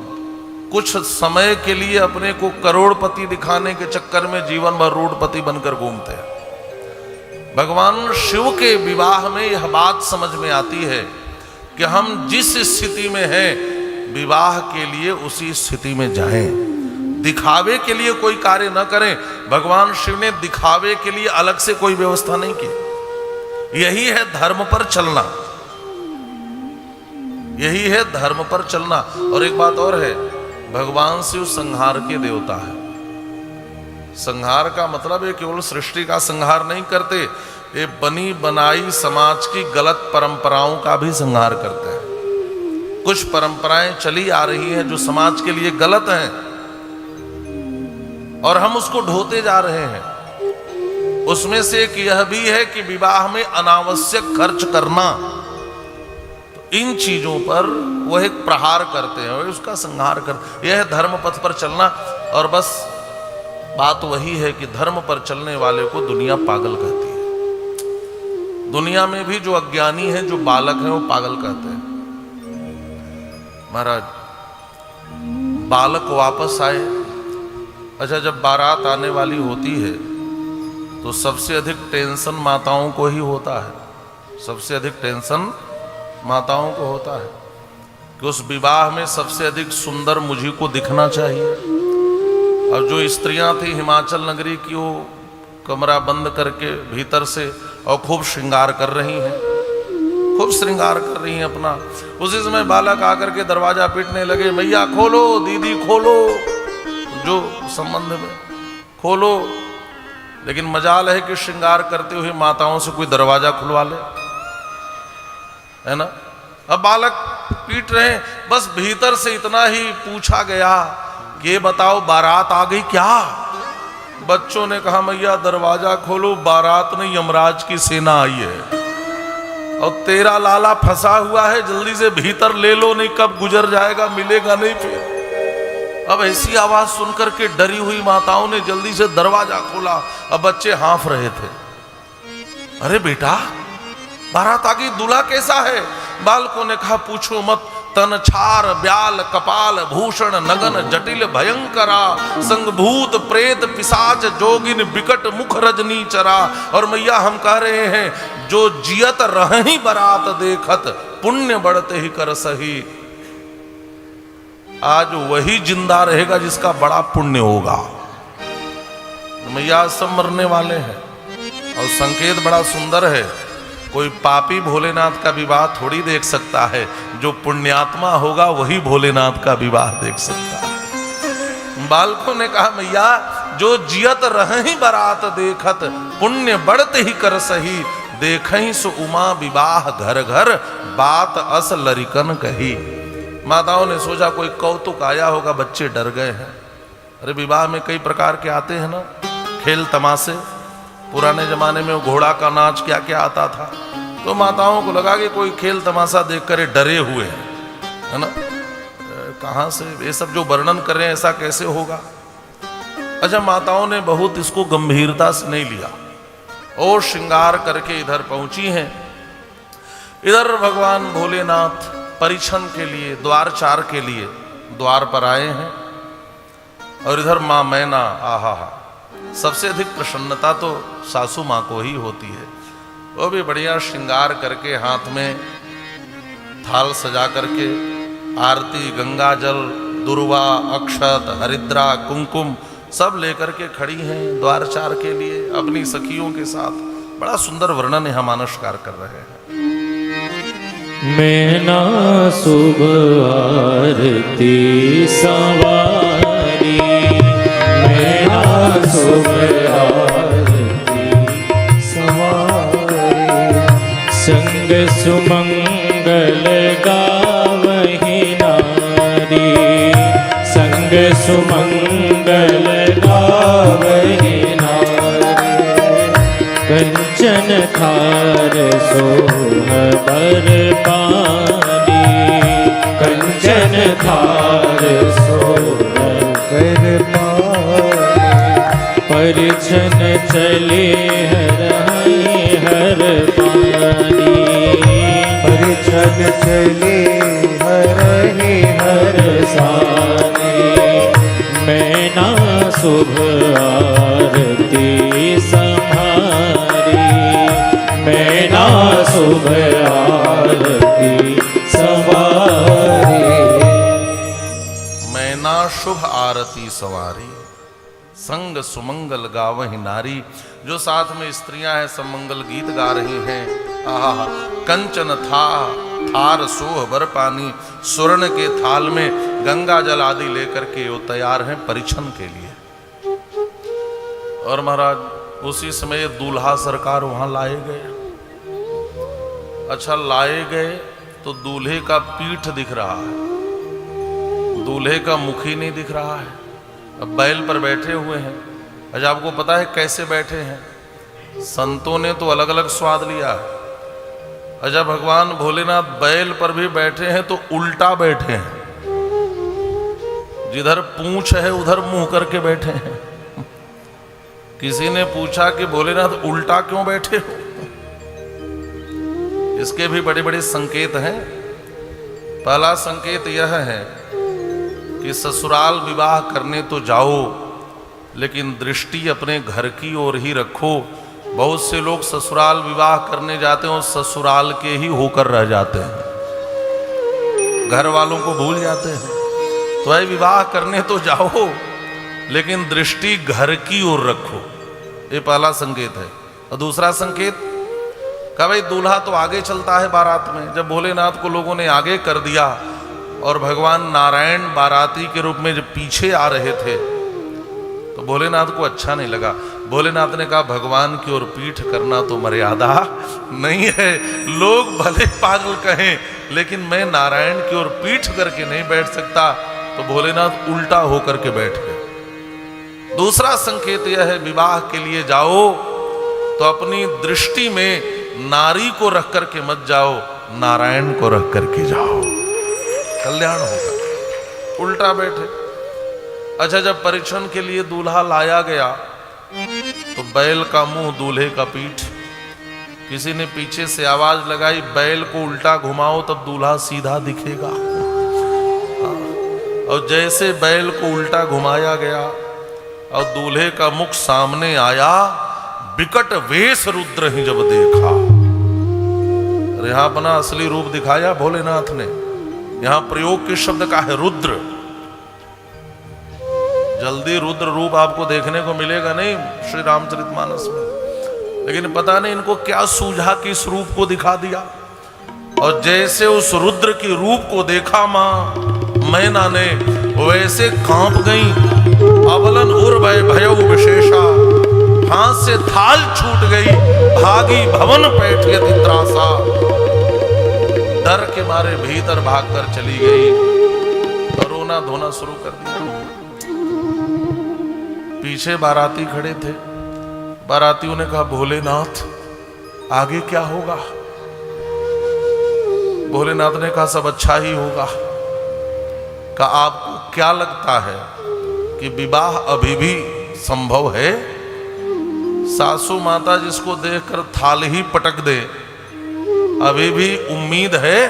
कुछ समय के लिए अपने को करोड़पति दिखाने के चक्कर में जीवन भर रोडपति बनकर घूमते हैं। भगवान शिव के विवाह में यह बात समझ में आती है कि हम जिस स्थिति में हैं, विवाह के लिए उसी स्थिति में जाएं। दिखावे के लिए कोई कार्य न करें। भगवान शिव ने दिखावे के लिए अलग से कोई व्यवस्था नहीं की। यही है धर्म पर चलना, यही है धर्म पर चलना। और एक बात और है, भगवान शिव संहार के देवता है। संहार का मतलब है केवल सृष्टि का संहार नहीं करते, ये बनी बनाई समाज की गलत परंपराओं का भी संहार करते हैं। कुछ परंपराएं चली आ रही हैं जो समाज के लिए गलत हैं और हम उसको ढोते जा रहे हैं। उसमें से एक यह भी है कि विवाह में अनावश्यक खर्च करना। तो इन चीजों पर वह एक प्रहार करते हैं, उसका संहार करते। यह है धर्म पथ पर चलना। और बस बात वही है कि धर्म पर चलने वाले को दुनिया पागल कहती है। दुनिया में भी जो अज्ञानी हैं, जो बालक हैं, वो पागल कहते हैं। महाराज, बालक वापस आए। अच्छा, जब बारात आने वाली होती है तो सबसे अधिक टेंशन माताओं को ही होता है। सबसे अधिक टेंशन माताओं को होता है कि उस विवाह में सबसे अधिक सुंदर मुझी को दिखना चाहिए। और जो स्त्रियां थी हिमाचल नगरी की, वो कमरा बंद करके भीतर से और खूब श्रृंगार कर रही हैं, खूब श्रृंगार कर रही हैं अपना। उसी समय बालक आकर के दरवाजा पीटने लगे, मैया खोलो, दीदी खोलो, जो संबंध में खोलो। लेकिन मजाल है कि श्रृंगार करते हुए माताओं से कोई दरवाजा खुलवा ले, है ना। अब बालक पीट रहे हैं, बस भीतर से इतना ही पूछा गया, ये बताओ बारात आ गई क्या? बच्चों ने कहा मैया दरवाजा खोलो, बारात नहीं यमराज की सेना आई है और तेरा लाला फंसा हुआ है, जल्दी से भीतर ले लो, नहीं कब गुजर जाएगा, मिलेगा नहीं फिर। अब ऐसी आवाज सुनकर के डरी हुई माताओं ने जल्दी से दरवाजा खोला। अब बच्चे हाँफ रहे थे, अरे बेटा बारात आ गई, दूल्हा कैसा है? बालकों ने कहा पूछो मत, तन छार ब्याल कपाल भूषण नगन जटिल भयंकरा, संगभूत प्रेत पिशाच जोगिन बिकट मुख रजनी चरा। और मैया हम कह रहे हैं, जो जियत रही बारात देखत, पुण्य बढ़ते ही कर सही। आज वही जिंदा रहेगा जिसका बड़ा पुण्य होगा। मैया सब मरने वाले हैं। और संकेत बड़ा सुंदर है, कोई पापी भोलेनाथ का विवाह थोड़ी देख सकता है, जो पुण्यात्मा होगा वही भोलेनाथ का विवाह देख सकता है। बालकों ने कहा मैया जो जियत रही बारात देखत, पुण्य बढ़ते ही कर सही। देखहीं सो उमा विवाह घर घर, बात अस लरिकन कही। माताओं ने सोचा कोई कौतुक आया होगा, बच्चे डर गए हैं। अरे विवाह में कई प्रकार के आते हैं ना, खेल तमाशे। पुराने जमाने में वो घोड़ा का नाच क्या क्या आता था, तो माताओं को लगा कि कोई खेल तमाशा देखकर डरे हुए हैं, है ना। कहाँ से ये सब जो वर्णन कर रहे हैं, ऐसा कैसे होगा? अच्छा, माताओं ने बहुत इसको गंभीरता से नहीं लिया और श्रृंगार करके इधर पहुंची हैं। इधर भगवान भोलेनाथ परीक्षण के लिए, द्वारचार के लिए द्वार पर आए हैं। और इधर माँ मैना, आहा हा, सबसे अधिक प्रसन्नता तो सासू माँ को ही होती है। वो भी बढ़िया श्रृंगार करके, हाथ में थाल सजा करके आरती, गंगा जल, दुर्वा, अक्षत, हरिद्रा, कुमकुम सब लेकर के खड़ी हैं द्वारचार के लिए अपनी सखियों के साथ। बड़ा सुंदर वर्णन यहाँ मानसकार कर रहे हैं। मैना शुभ आरती सवारी, मैना शुभ आरती सवारी, संग सुमंगल गावहि नारी, संग सुमंगल गावहि नारी, कंचन थार सोहबर पानी, कंचन थार सोहबर पानी, परिछन चले हर पानी, परिछन चले हर सानी, मैना शुभ आरती सम्हारी, मैना शुभ आरती सवारी। मैना शुभ आरती सवारी, संग सुमंगल गावहि नारी। जो साथ में स्त्रियां हैं सब मंगल गीत गा रही हैं। आहा, कंचन थार सोह बर पानी, स्वर्ण के थाल में गंगा जल आदि लेकर के वो तैयार हैं परिछन के लिए। और महाराज उसी समय दूल्हा सरकार वहां लाए गए। अच्छा, लाए गए तो दूल्हे का पीठ दिख रहा है, दूल्हे का मुख ही नहीं दिख रहा है। अब बैल पर बैठे हुए हैं। अच्छा, आपको पता है कैसे बैठे हैं? संतों ने तो अलग अलग स्वाद लिया है। अच्छा, भगवान भोलेनाथ बैल पर भी बैठे हैं तो उल्टा बैठे हैं, जिधर पूंछ है उधर मुंह करके बैठे हैं। किसी ने पूछा कि भोलेनाथ उल्टा क्यों बैठे हो? इसके भी बड़े बड़े संकेत हैं। पहला संकेत यह है कि ससुराल विवाह करने तो जाओ, लेकिन दृष्टि अपने घर की ओर ही रखो। बहुत से लोग ससुराल विवाह करने जाते हैं और ससुराल के ही होकर रह जाते हैं, घर वालों को भूल जाते हैं। तो ये विवाह करने तो जाओ, लेकिन दृष्टि घर की ओर रखो। ये पहला संकेत है। और दूसरा संकेत का भाई दूल्हा तो आगे चलता है बारात में। जब भोलेनाथ को लोगों ने आगे कर दिया और भगवान नारायण बाराती के रूप में जब पीछे आ रहे थे तो भोलेनाथ को अच्छा नहीं लगा। भोलेनाथ ने कहा भगवान की ओर पीठ करना तो मर्यादा नहीं है। लोग भले पागल कहें, लेकिन मैं नारायण की ओर पीठ करके नहीं बैठ सकता। तो भोलेनाथ उल्टा होकर के बैठ गए। दूसरा संकेत यह है, विवाह के लिए जाओ तो अपनी दृष्टि में नारी को रख करके मत जाओ, नारायण को रख करके जाओ, कल्याण होगा। उल्टा बैठे। अच्छा, जब परिछन के लिए दूल्हा लाया गया तो बैल का मुंह दूल्हे का पीठ। किसी ने पीछे से आवाज लगाई, बैल को उल्टा घुमाओ तब दूल्हा सीधा दिखेगा। और जैसे बैल को उल्टा घुमाया गया और दूल्हे का मुख सामने आया, विकट वेश रुद्र ही जब देखा। यहां अपना असली रूप दिखाया भोलेनाथ ने। यहां प्रयोग किस शब्द का है? रुद्र। जल्दी रुद्र रूप आपको देखने को मिलेगा नहीं श्री रामचरितमानस में, लेकिन पता नहीं इनको क्या सूझा कि इस रूप को दिखा दिया। और जैसे उस रुद्र की रूप को देखा मां मैना ने, वैसे कांप गई। अबलन उर भयउ विशेषा, हाथ से थाल छूट गई। भागी भवन पैठयति त्रासा, डर के मारे भीतर भागकर चली गई और रोना धोना शुरू कर दिया। पीछे बाराती खड़े थे। बारातियों ने कहा भोलेनाथ आगे क्या होगा? भोलेनाथ ने कहा सब अच्छा ही होगा। कहा आपको क्या लगता है कि विवाह अभी भी संभव है? सासू माता जिसको देखकर थाल ही पटक दे, अभी भी उम्मीद है?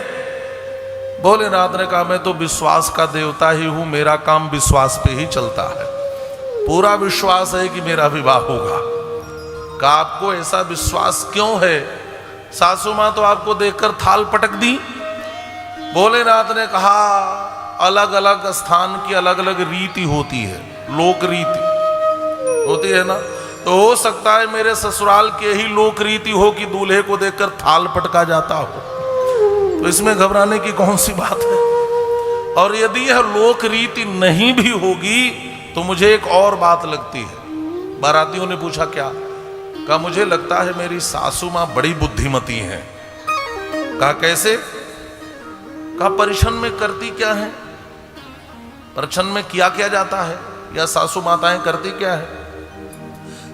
भोलेनाथ ने कहा मैं तो विश्वास का देवता ही हूं, मेरा काम विश्वास पे ही चलता है। पूरा विश्वास है कि मेरा विवाह होगा। का आपको ऐसा विश्वास क्यों है? सासू मां तो आपको देखकर थाल पटक दी। भोलेनाथ ने कहा अलग अलग स्थान की अलग अलग रीति होती है, लोक रीति होती है ना। तो हो सकता है मेरे ससुराल के ही लोक रीति हो कि दूल्हे को देखकर थाल पटका जाता हो, तो इसमें घबराने की कौन सी बात है। और यदि यह लोक रीति नहीं भी होगी तो मुझे एक और बात लगती है। बारातियों ने पूछा क्या? कहा मुझे लगता है मेरी सासू मां बड़ी बुद्धिमती हैं। कहा कैसे? कहा परिछन में करती क्या है, परिछन में किया क्या जाता है, या सासू माताएं करती क्या है?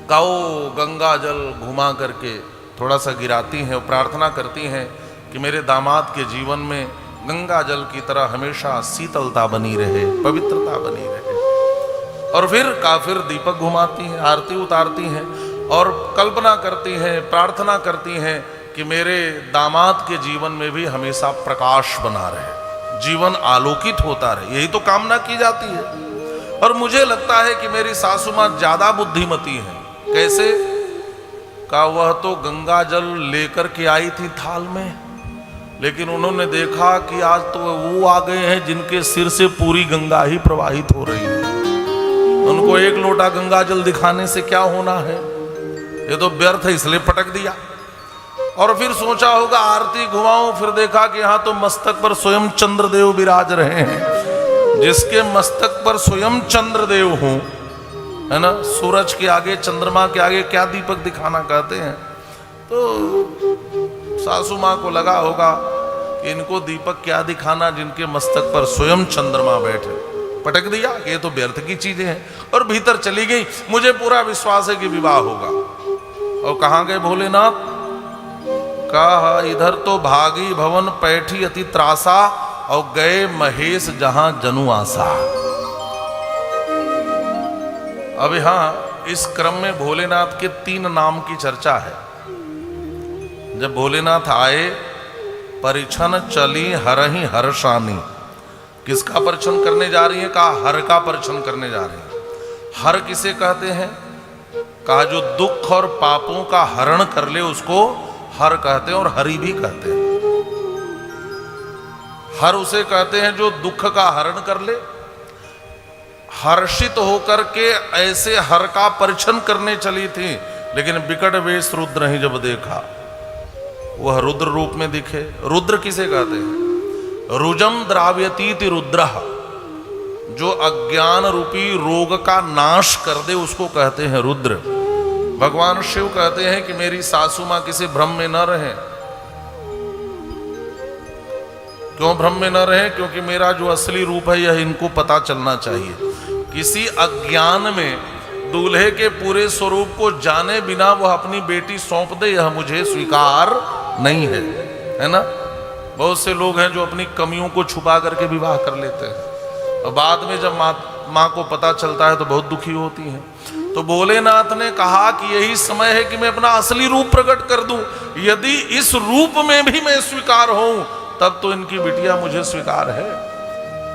कहा वो गंगा जल घुमा करके थोड़ा सा गिराती हैं और प्रार्थना करती हैं कि मेरे दामाद के जीवन में गंगा जल की तरह हमेशा शीतलता बनी रहे, पवित्रता बनी रहे। और फिर दीपक घुमाती हैं, आरती उतारती हैं और कल्पना करती हैं, प्रार्थना करती हैं कि मेरे दामाद के जीवन में भी हमेशा प्रकाश बना रहे, जीवन आलोकित होता रहे। यही तो कामना की जाती है। और मुझे लगता है कि मेरी सासू माँ ज्यादा बुद्धिमती हैं। कैसे? का वह तो गंगा जल लेकर के आई थी थाल में, लेकिन उन्होंने देखा कि आज तो वो आ गए हैं जिनके सिर से पूरी गंगा ही प्रवाहित हो रही है। उनको एक लोटा गंगा जल दिखाने से क्या होना है, ये तो व्यर्थ है, इसलिए पटक दिया। और फिर सोचा होगा आरती घुमाऊं, फिर देखा कि यहां तो मस्तक पर स्वयं चंद्रदेव विराज रहे हैं। जिसके मस्तक पर स्वयं चंद्रदेव हों, है ना, सूरज के आगे, चंद्रमा के आगे क्या दीपक दिखाना कहते हैं। तो सासू माँ को लगा होगा कि इनको दीपक क्या दिखाना जिनके मस्तक पर स्वयं चंद्रमा बैठे। पटक दिया कि ये तो व्यर्थ की चीजें हैं, और भीतर चली गई। मुझे पूरा विश्वास है कि विवाह होगा। और कहाँ गए भोलेनाथ? कहा इधर तो भागी भवन पैठी अति त्रासा, और गए महेश जहां जनु आसा। अब यहां इस क्रम में भोलेनाथ के 3 नाम की चर्चा है। जब भोलेनाथ आए, परिछन चली हरहि हर्षानी। किसका परिछन करने जा रही है? कहा हर का परिछन करने जा रही है। हर किसे कहते हैं? कहा जो दुख और पापों का हरण कर ले उसको हर कहते हैं, और हरि भी कहते हैं। हर उसे कहते हैं जो दुख का हरण कर ले। हर्षित होकर के ऐसे हर का परिछन करने चली थी, लेकिन विकट वेश रुद्र ही जब देखा, वह रुद्र रूप में दिखे। रुद्र किसे कहते हैं? रुजम द्राव्यतीति रुद्रः, जो अज्ञान रूपी रोग का नाश कर दे उसको कहते हैं रुद्र। भगवान शिव कहते हैं कि मेरी सासू मां किसी भ्रम में न रहे। क्यों भ्रम में न रहे? क्योंकि मेरा जो असली रूप है यह इनको पता चलना चाहिए। किसी अज्ञान में दूल्हे के पूरे स्वरूप को जाने बिना वह अपनी बेटी सौंप दे, यह मुझे स्वीकार नहीं है ना। बहुत से लोग हैं जो अपनी कमियों को छुपा करके विवाह कर लेते हैं, और बाद में जब माँ को पता चलता है तो बहुत दुखी होती हैं। तो भोलेनाथ ने कहा कि यही समय है कि मैं अपना असली रूप प्रकट कर दूं। यदि इस रूप में भी मैं स्वीकार हूं, तब तो इनकी बिटिया मुझे स्वीकार है।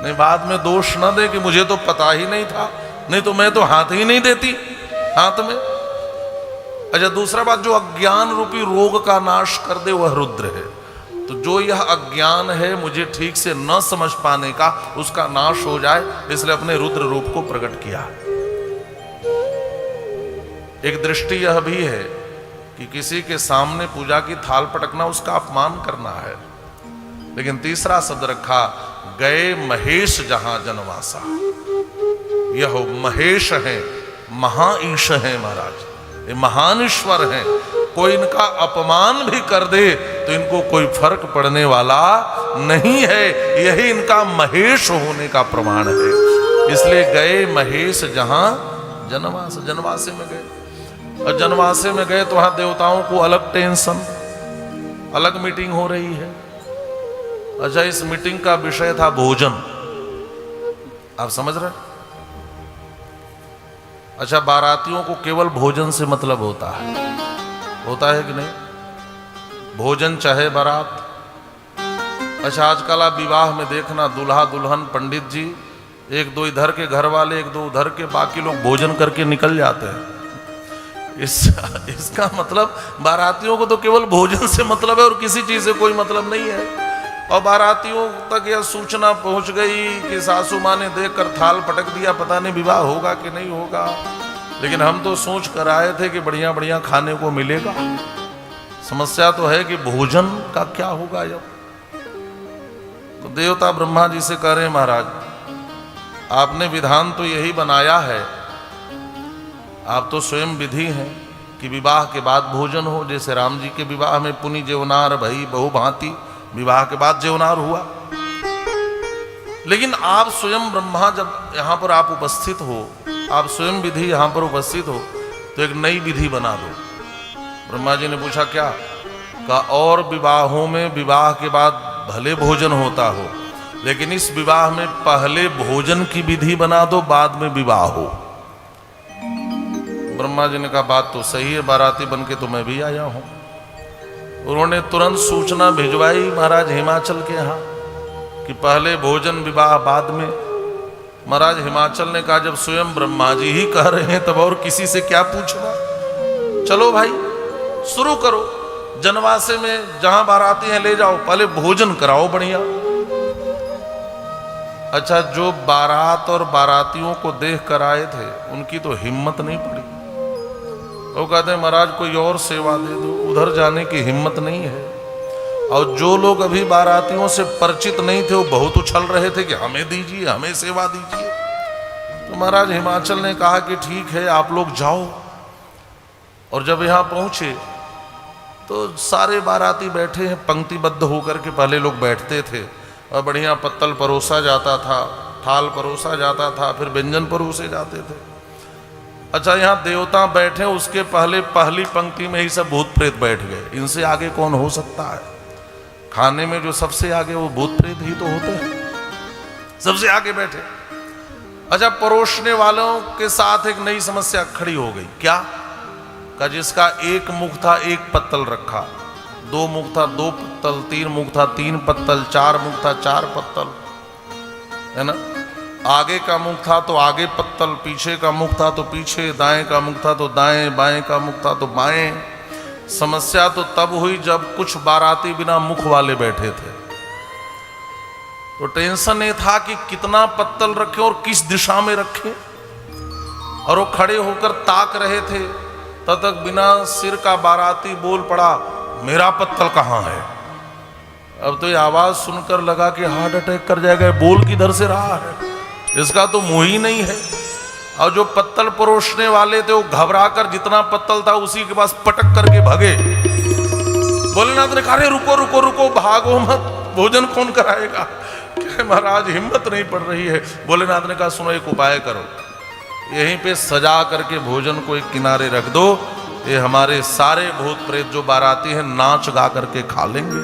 नहीं बाद में दोष न दे कि मुझे तो पता ही नहीं था, नहीं तो मैं तो हाथ ही नहीं देती हाथ में। अच्छा, दूसरा बात, जो अज्ञान रूपी रोग का नाश कर दे वह रुद्र है। तो जो यह अज्ञान है मुझे ठीक से न समझ पाने का, उसका नाश हो जाए, इसलिए अपने रुद्र रूप को प्रकट किया। एक दृष्टि यह भी है कि किसी के सामने पूजा की थाल पटकना उसका अपमान करना है। लेकिन तीसरा शब्द रखा, गए महेश जहां जनवासा। यह महेश है, महाईश है महाराज, ये महान ईश्वर हैं। कोई इनका अपमान भी कर दे तो इनको कोई फर्क पड़ने वाला नहीं है। यही इनका महेश होने का प्रमाण है। इसलिए गए महेश जहां जनवास, जनवासे में गए। और जनवासे में गए तो वहां देवताओं को अलग टेंशन, अलग मीटिंग हो रही है। अच्छा, इस मीटिंग का विषय था भोजन। आप समझ रहे? अच्छा, बारातियों को केवल भोजन से मतलब होता है कि नहीं? भोजन चाहे बारात। अच्छा, आजकल आप विवाह में देखना, दूल्हा दुल्हन पंडित जी, एक दो इधर के घर वाले, एक दो उधर के, बाकी लोग भोजन करके निकल जाते हैं। इसका मतलब बारातियों को तो केवल भोजन से मतलब है और किसी चीज से कोई मतलब नहीं है। और बारातियों तक यह सूचना पहुंच गई कि सासू माँ ने देखकर थाल पटक दिया, पता नहीं विवाह होगा कि नहीं होगा। लेकिन हम तो सोच कर आए थे कि बढ़िया बढ़िया खाने को मिलेगा। समस्या तो है कि भोजन का क्या होगा। जब तो देवता ब्रह्मा जी से कह रहे महाराज, आपने विधान तो यही बनाया है, आप तो स्वयं विधि हैं कि विवाह के बाद भोजन हो। जैसे राम जी के विवाह में पुनि जेवनार भई बहु भांति, विवाह के बाद जेवनार हुआ। लेकिन आप स्वयं ब्रह्मा जब यहाँ पर आप उपस्थित हो, आप स्वयं विधि यहाँ पर उपस्थित हो, तो एक नई विधि बना दो। ब्रह्मा जी ने पूछा क्या? कहा और विवाहों में विवाह के बाद भले भोजन होता हो, लेकिन इस विवाह में पहले भोजन की विधि बना दो, बाद में विवाह हो। ब्रह्मा जी ने कहा बात तो सही है, बाराती बन के तो मैं भी आया हूं। उन्होंने तुरंत सूचना भिजवाई महाराज हिमाचल के यहाँ कि पहले भोजन विवाह बाद में। महाराज हिमाचल ने कहा जब स्वयं ब्रह्मा जी ही कह रहे हैं तब और किसी से क्या पूछना, चलो भाई शुरू करो। जनवासे में जहां बाराती हैं ले जाओ, पहले भोजन कराओ बढ़िया। अच्छा, जो बारात और बारातियों को देख कर आए थे उनकी तो हिम्मत नहीं पड़ी। वो कहते हैं महाराज कोई और सेवा दे दो, उधर जाने की हिम्मत नहीं है। और जो लोग अभी बारातियों से परिचित नहीं थे वो बहुत उछल रहे थे कि हमें दीजिए, हमें सेवा दीजिए। तो महाराज हिमाचल ने कहा कि ठीक है आप लोग जाओ। और जब यहाँ पहुंचे तो सारे बाराती बैठे हैं पंक्तिबद्ध होकर के। पहले लोग बैठते थे और बढ़िया पत्तल परोसा जाता था, थाल परोसा जाता था, फिर व्यंजन परोसे जाते थे। अच्छा, यहाँ देवता बैठे, उसके पहले पहली पंक्ति में ही सब भूत प्रेत बैठ गए। इनसे आगे कौन हो सकता है? खाने में जो सबसे आगे वो भूत प्रेत ही तो होते हैं, सबसे आगे बैठे। अच्छा, परोसने वालों के साथ एक नई समस्या खड़ी हो गई। क्या? का जिसका एक मुख था एक पत्तल रखा, दो मुख था दो पत्तल, तीन मुख था तीन पत्तल, चार मुख था चार पत्तल, है ना। आगे का मुख था तो आगे पत्तल, पीछे का मुख था तो पीछे, दाएं का मुख था तो दाएं, बाएं का मुख था तो बाएं। समस्या तो तब हुई जब कुछ बाराती बिना मुख वाले बैठे थे। तो टेंशन ये था कि कितना पत्तल रखे और किस दिशा में रखे। और वो खड़े होकर ताक रहे थे, तब तक बिना सिर का बाराती बोल पड़ा मेरा पत्तल कहाँ है। अब तो ये आवाज सुनकर लगा कि हार्ट अटैक कर जाएगा, बोल किधर से रहा है, इसका तो मुंह ही नहीं है। और जो पत्तल परोसने वाले थे वो घबरा कर जितना पत्तल था उसी के पास पटक करके भागे। भोलेनाथ ने कहा अरे रुको रुको रुको, भागो मत, भोजन कौन कराएगा। महाराज हिम्मत नहीं पड़ रही है। भोलेनाथ ने कहा सुनो एक उपाय करो, यहीं पे सजा करके भोजन को एक किनारे रख दो, ये हमारे सारे भूत प्रेत जो बाराती हैं नाच गा करके खा लेंगे।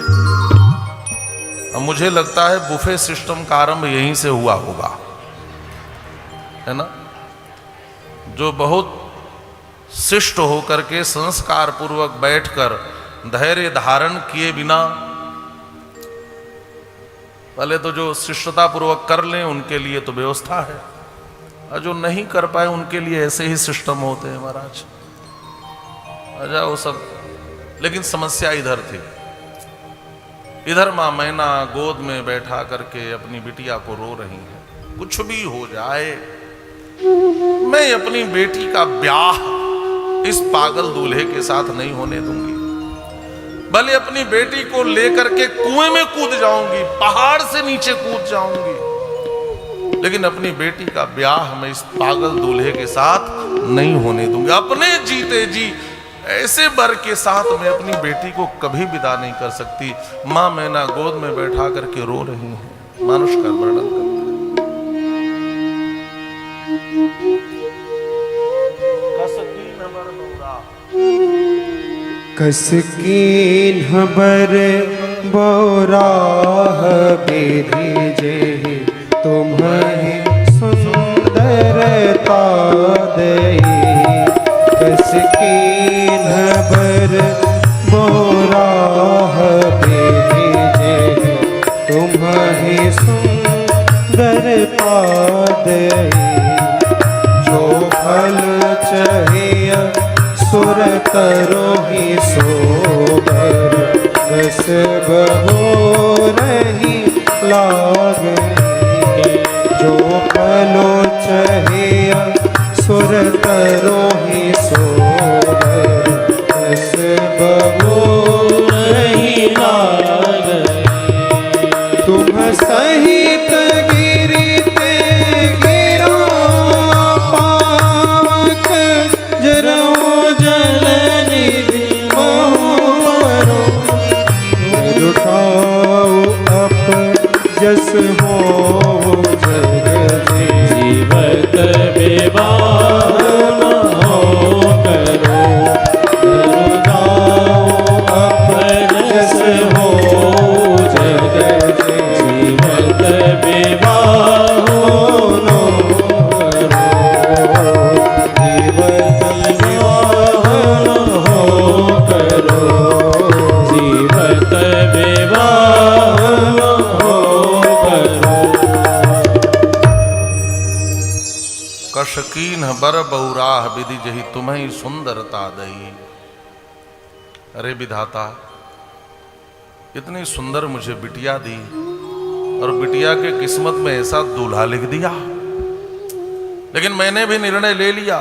अब मुझे लगता है बुफे सिस्टम का आरंभ यहीं से हुआ होगा, है ना। जो बहुत शिष्ट होकर के संस्कार पूर्वक बैठकर धैर्य धारण किए बिना, पहले तो जो शिष्टता पूर्वक कर लें उनके लिए तो व्यवस्था है, और जो नहीं कर पाए उनके लिए ऐसे ही सिस्टम होते हैं महाराज। अच्छा वो सब, लेकिन समस्या इधर थी। इधर माँ मैना गोद में बैठा करके अपनी बिटिया को रो रही है। कुछ भी हो जाए मैं अपनी बेटी का ब्याह इस पागल दूल्हे के साथ नहीं होने दूंगी। भले अपनी बेटी को लेकर के कुएं में कूद जाऊंगी, पहाड़ से नीचे कूद जाऊंगी, लेकिन अपनी बेटी का ब्याह मैं इस पागल दूल्हे के साथ नहीं होने दूंगी। अपने जीते जी ऐसे बर के साथ मैं अपनी बेटी को कभी विदा नहीं कर सकती। माँ मैना गोद में बैठा करके रो रही है। मानुष का वर्णन करते कसकीन हबर बोराह बेरीजे तुम्हें सुंदरता दे। कसकीन हबर बोराह बेरीजे तुम्हें सुंदरता दे। जो फल चाहिए सुर करो ही सोबर रस बहो रही लागे, जो फलो चहिया सुर तरो ही सोहर, रस बहो नहीं लाग तुम सहित गिरते गिरा पावक जरो जलनि मोरो, रुठाओ अप जस हो जग जीवत विवाह न हो करो, अपरस हो जग जीवत विवाह न करो, जीवत विवाह न हो करो, जीवत विवाह न हो करो। कशकीन बर बौराह विधि जही तुम्हें सुंदरता दई। अरे विधाता, इतनी सुंदर मुझे बिटिया दी और बिटिया के किस्मत में ऐसा दूल्हा लिख दिया, लेकिन मैंने भी निर्णय ले लिया,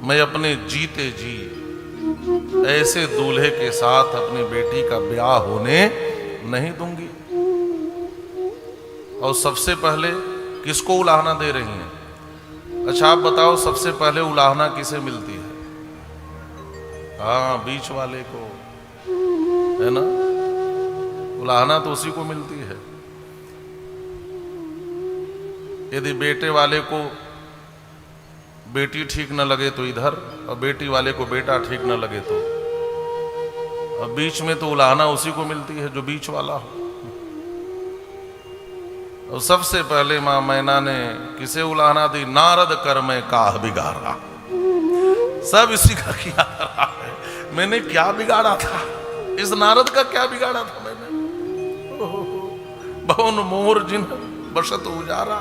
मैं अपने जीते जी ऐसे दूल्हे के साथ अपनी बेटी का ब्याह होने नहीं दूंगी। और सबसे पहले किसको उलाहना दे रही हैं? अच्छा आप बताओ, सबसे पहले उलाहना किसे मिलती है? हाँ, बीच वाले को, है ना? उलाहना तो उसी को मिलती है। यदि बेटे वाले को बेटी ठीक न लगे तो इधर, और बेटी वाले को बेटा ठीक न लगे तो, और बीच में तो उलाहना उसी को मिलती है जो बीच वाला हो। और सबसे पहले मां मैना ने किसे उलाहना दी? नारद कर में काह बिगाड़ा। सब इसी का किया रहा है। मैंने क्या बिगाड़ा था? इस नारद का क्या बिगाड़ा था मैंने? भवन मोर जिन बसत उजारा।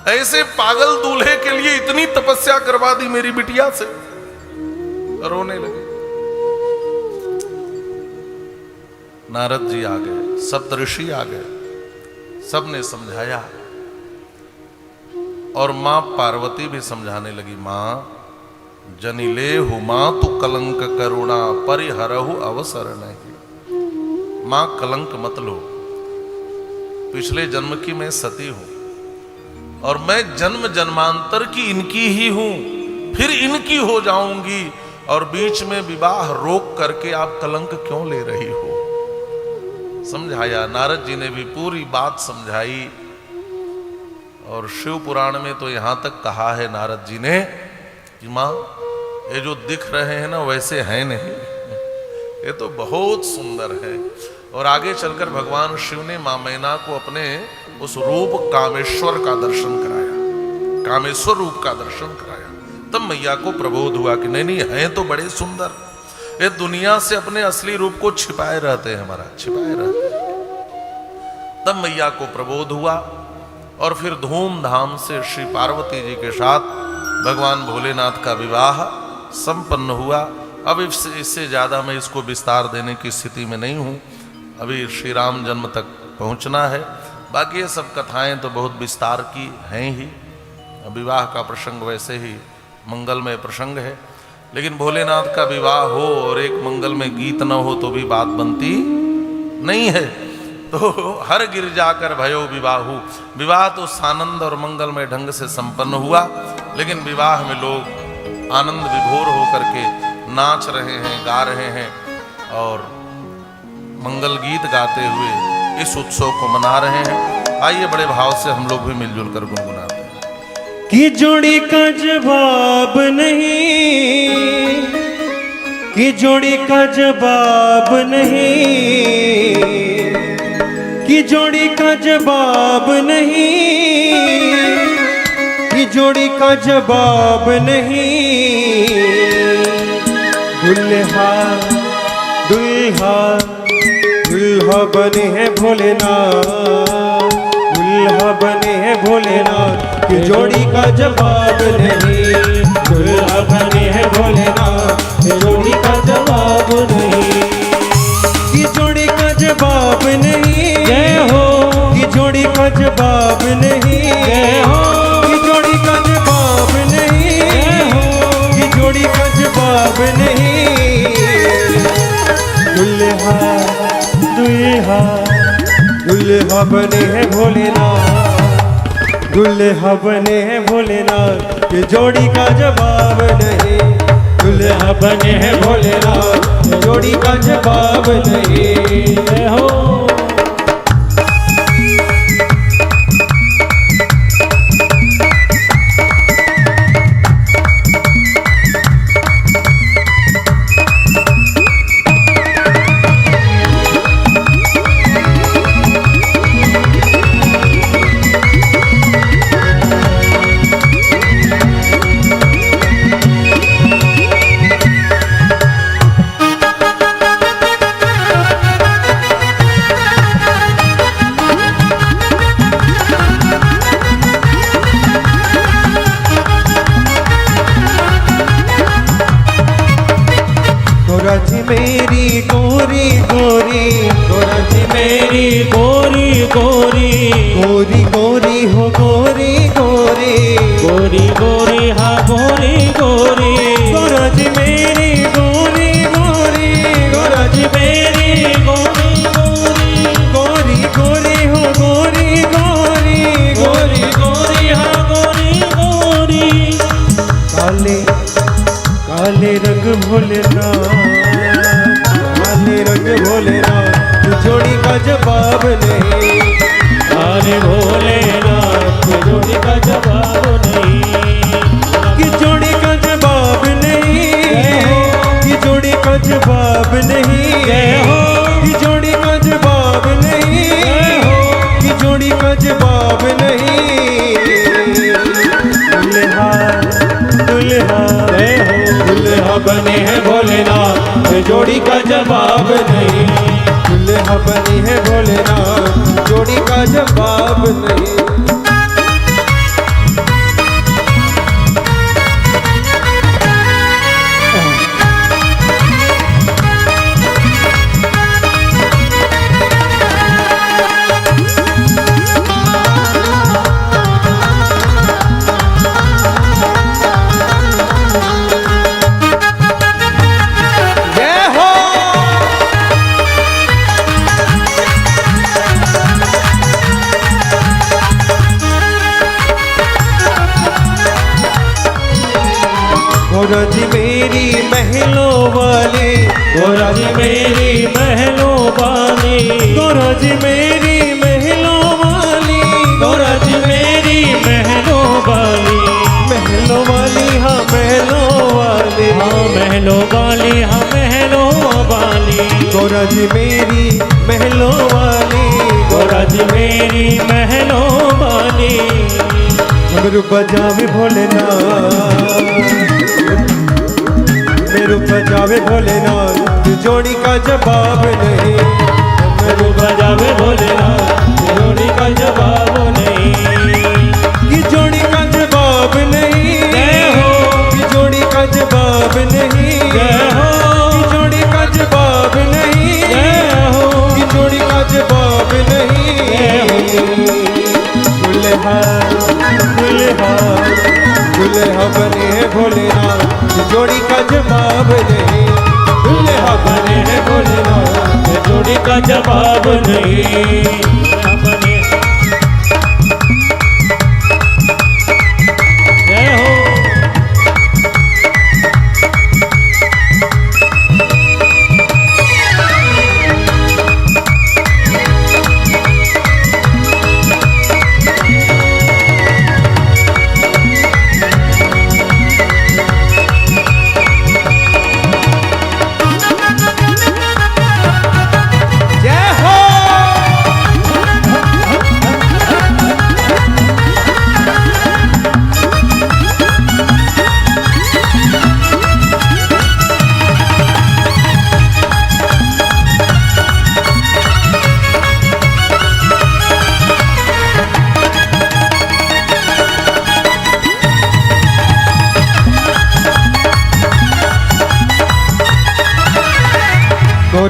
ऐसे पागल दूल्हे के लिए इतनी तपस्या करवा दी मेरी बिटिया से। रोने लगे। नारद जी आ गए, सप्तऋषि आ गए, सबने समझाया और मां पार्वती भी समझाने लगी। मां जनिले हु मां तू कलंक करुणा परिहरहु अवसर नहीं। मां कलंक मत लो, पिछले जन्म की मैं सती हूं और मैं जन्म जन्मांतर की इनकी ही हूं, फिर इनकी हो जाऊंगी, और बीच में विवाह रोक करके आप कलंक क्यों ले रही हो? समझाया। नारद जी ने भी पूरी बात समझाई। और शिव पुराण में तो यहां तक कहा है नारद जी ने कि मां ये जो दिख रहे हैं ना वैसे हैं नहीं, ये तो बहुत सुंदर है। और आगे चलकर भगवान शिव ने मां मैना को अपने उस रूप कामेश्वर का दर्शन कराया, कामेश्वर रूप का दर्शन कराया। तब मैया को प्रबोध हुआ कि नहीं नहीं, हैं तो बड़े सुंदर, ये दुनिया से अपने असली रूप को छिपाए रहते हैं, महाराज छिपाए रहते हैं। तब मैया को प्रबोध हुआ और फिर धूमधाम से श्री पार्वती जी के साथ भगवान भोलेनाथ का विवाह संपन्न हुआ। अब इससे ज्यादा मैं इसको विस्तार देने की स्थिति में नहीं हूं, अभी श्री राम जन्म तक पहुंचना है। बाकी ये सब कथाएं तो बहुत विस्तार की हैं ही। विवाह का प्रसंग वैसे ही मंगलमय प्रसंग है, लेकिन भोलेनाथ का विवाह हो और एक मंगल में गीत न हो तो भी बात बनती नहीं है। तो हर गिर जाकर भयो विवाहु, विवाह तो सानंद और मंगलमय ढंग से संपन्न हुआ, लेकिन विवाह में लोग आनंद विभोर होकर के नाच रहे हैं, गा रहे हैं और मंगल गीत गाते हुए इस उत्सव को मना रहे हैं। आइए बड़े भाव से हम लोग भी मिलजुल कर गुनगुनाते हैं। कि जोड़ी का जवाब नहीं, कि जोड़ी का जवाब नहीं, कि जोड़ी का जवाब नहीं, कि जोड़ी का जवाब नहीं। दुल्हा दुल्हा दुल्हा बने हैं भोलेनाथ, दुल्हा बने हैं भोलेनाथ की जोड़ी का जवाब नहीं। दुल्हा बने हैं भोलेनाथ की जोड़ी का जवाब नहीं। की जोड़ी का जवाब नहीं। जय हो की जोड़ी का जवाब नहीं। जय हो की जोड़ी का जवाब नहीं। जय हो की जोड़ी का जवाब नहीं। दुल्हा दुल्हा दुल्हा बने हैं भोलेनाथ। दुल्हा बने हैं भोलेनाथ की जोड़ी का जवाब नहीं। दुल्हा बने हैं भोलेनाथ की जोड़ी का जवाब नहीं। जय हो गोरा जी मेरी गोरी गोरी। गोरा जी मेरी गोरी गोरी गोरी गोरी हो गोरी गोरी। गोरी गोरी हाँ गोरी गोरी। गोरा जी मेरी गोरी गोरी। गोरा जी मेरी गोरी गोरी गोरी गोरी हो गोरी गोरी। गोरी गोरी हाँ गोरी गोरी। काले काले रंग भोलेनाथ। काले रंग भोलेनाथ की जोड़ी का जवाब नहीं। अरे भोलेनाथ की जोड़ी का जवाब नहीं। की जोड़ी का जवाब नहीं। की जोड़ी का जवाब नहीं। जय हो की जोड़ी का जवाब नहीं। जय हो की जोड़ी का जवाब नहीं। दुल्हा दुल्हा जय हो दुल्हा बने हैं भोलेनाथ की जोड़ी का जवाब नहीं। दुल्हा बने हैं भोलेनाथ जोड़ी का जवाब नहीं। जय हो गोरा जी मेरी महलों वाली। गोरा जी मेरी महलों वाली। गोरा जी मेरी महलों वाली। गोरा जी मेरी महलों वाली। महलों वाली हाँ महलों वाली। हाँ महलों वाली हाँ महलों वाली। गोरा जी मेरी महलों वाली। गोरा जी मेरी महलों वाली। मेरू बजावे भोलेनाथ। मेरू बजावे भोलेनाथ की जोड़ी का जवाब नहीं। मेरू बजावे भोलेनाथ की जोड़ी का जवाब नहीं। की जोड़ी का जवाब नहीं। जय हो की जोड़ी का जवाब नहीं। जय हो की जोड़ी का जवाब नहीं। जय हो की जोड़ी का जवाब नहीं। जय हो दुल्हा दुल्हा दुल्हा बने हैं भोलेनाथ की जोड़ी का जवाब नहीं। दुल्हा बने हैं भोलेनाथ की जोड़ी का जवाब नहीं। बने जय हो जय हो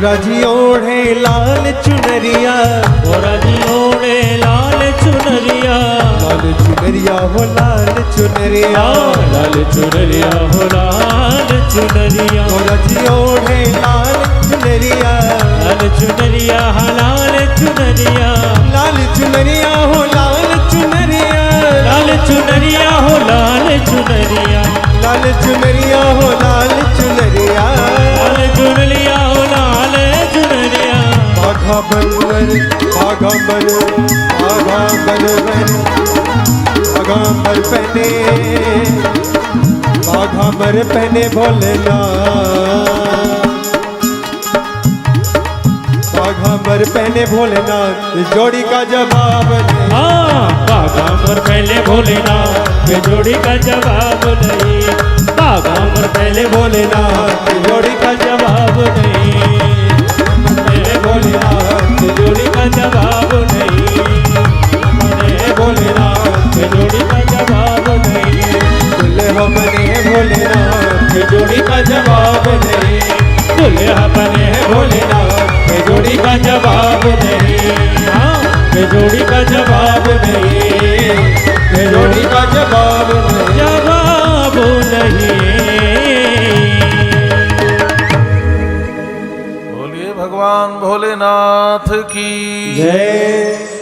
गोरा जी ओढ़े लाल चुनरिया, गोरा जी ओढ़े लाल चुनरिया, लाल चुनरिया हो लाल चुनरिया, लाल चुनरिया हो लाल चुनरिया, गोरा जी ओढ़े लाल चुनरिया, लाल चुनरिया लाल चुनरिया, लाल चुनरिया हो लाल चुनरिया, लाल चुनरिया हो लाल चुनरिया, लाल चुनरिया हो लाल चुनरिया, लाल चुनरिया हो लाल चुनरिया, बाघा बनवर बाघा बन बाघा बनवर बाघांबर पहने, बाघांबर पहने भोलेनाथ, बाघांबर पहने भोलेनाथ, इस जोड़ी का जवाब नहीं। बाघांबर पहले भोलेनाथ ये जोड़ी का जवाब नहीं, बाघांबर पहले भोलेनाथ ये जोड़ी का जवाब नहीं, पहले भोलेनाथ ये जोड़ी का जवाब नहीं, पहले भोलेनाथ ये जोड़ी का जवाब नहीं, दुल्हा बने भोलेनाथ, ये जोड़ी का जवाब नहीं, दुल्हा बने भोलेनाथ ये जोड़ी का जवाब नहीं, ये जोड़ी का जवाब नहीं, ये जोड़ी का जवाब नहीं, जवाब नहीं। बोलिए भगवान भोलेनाथ की जय।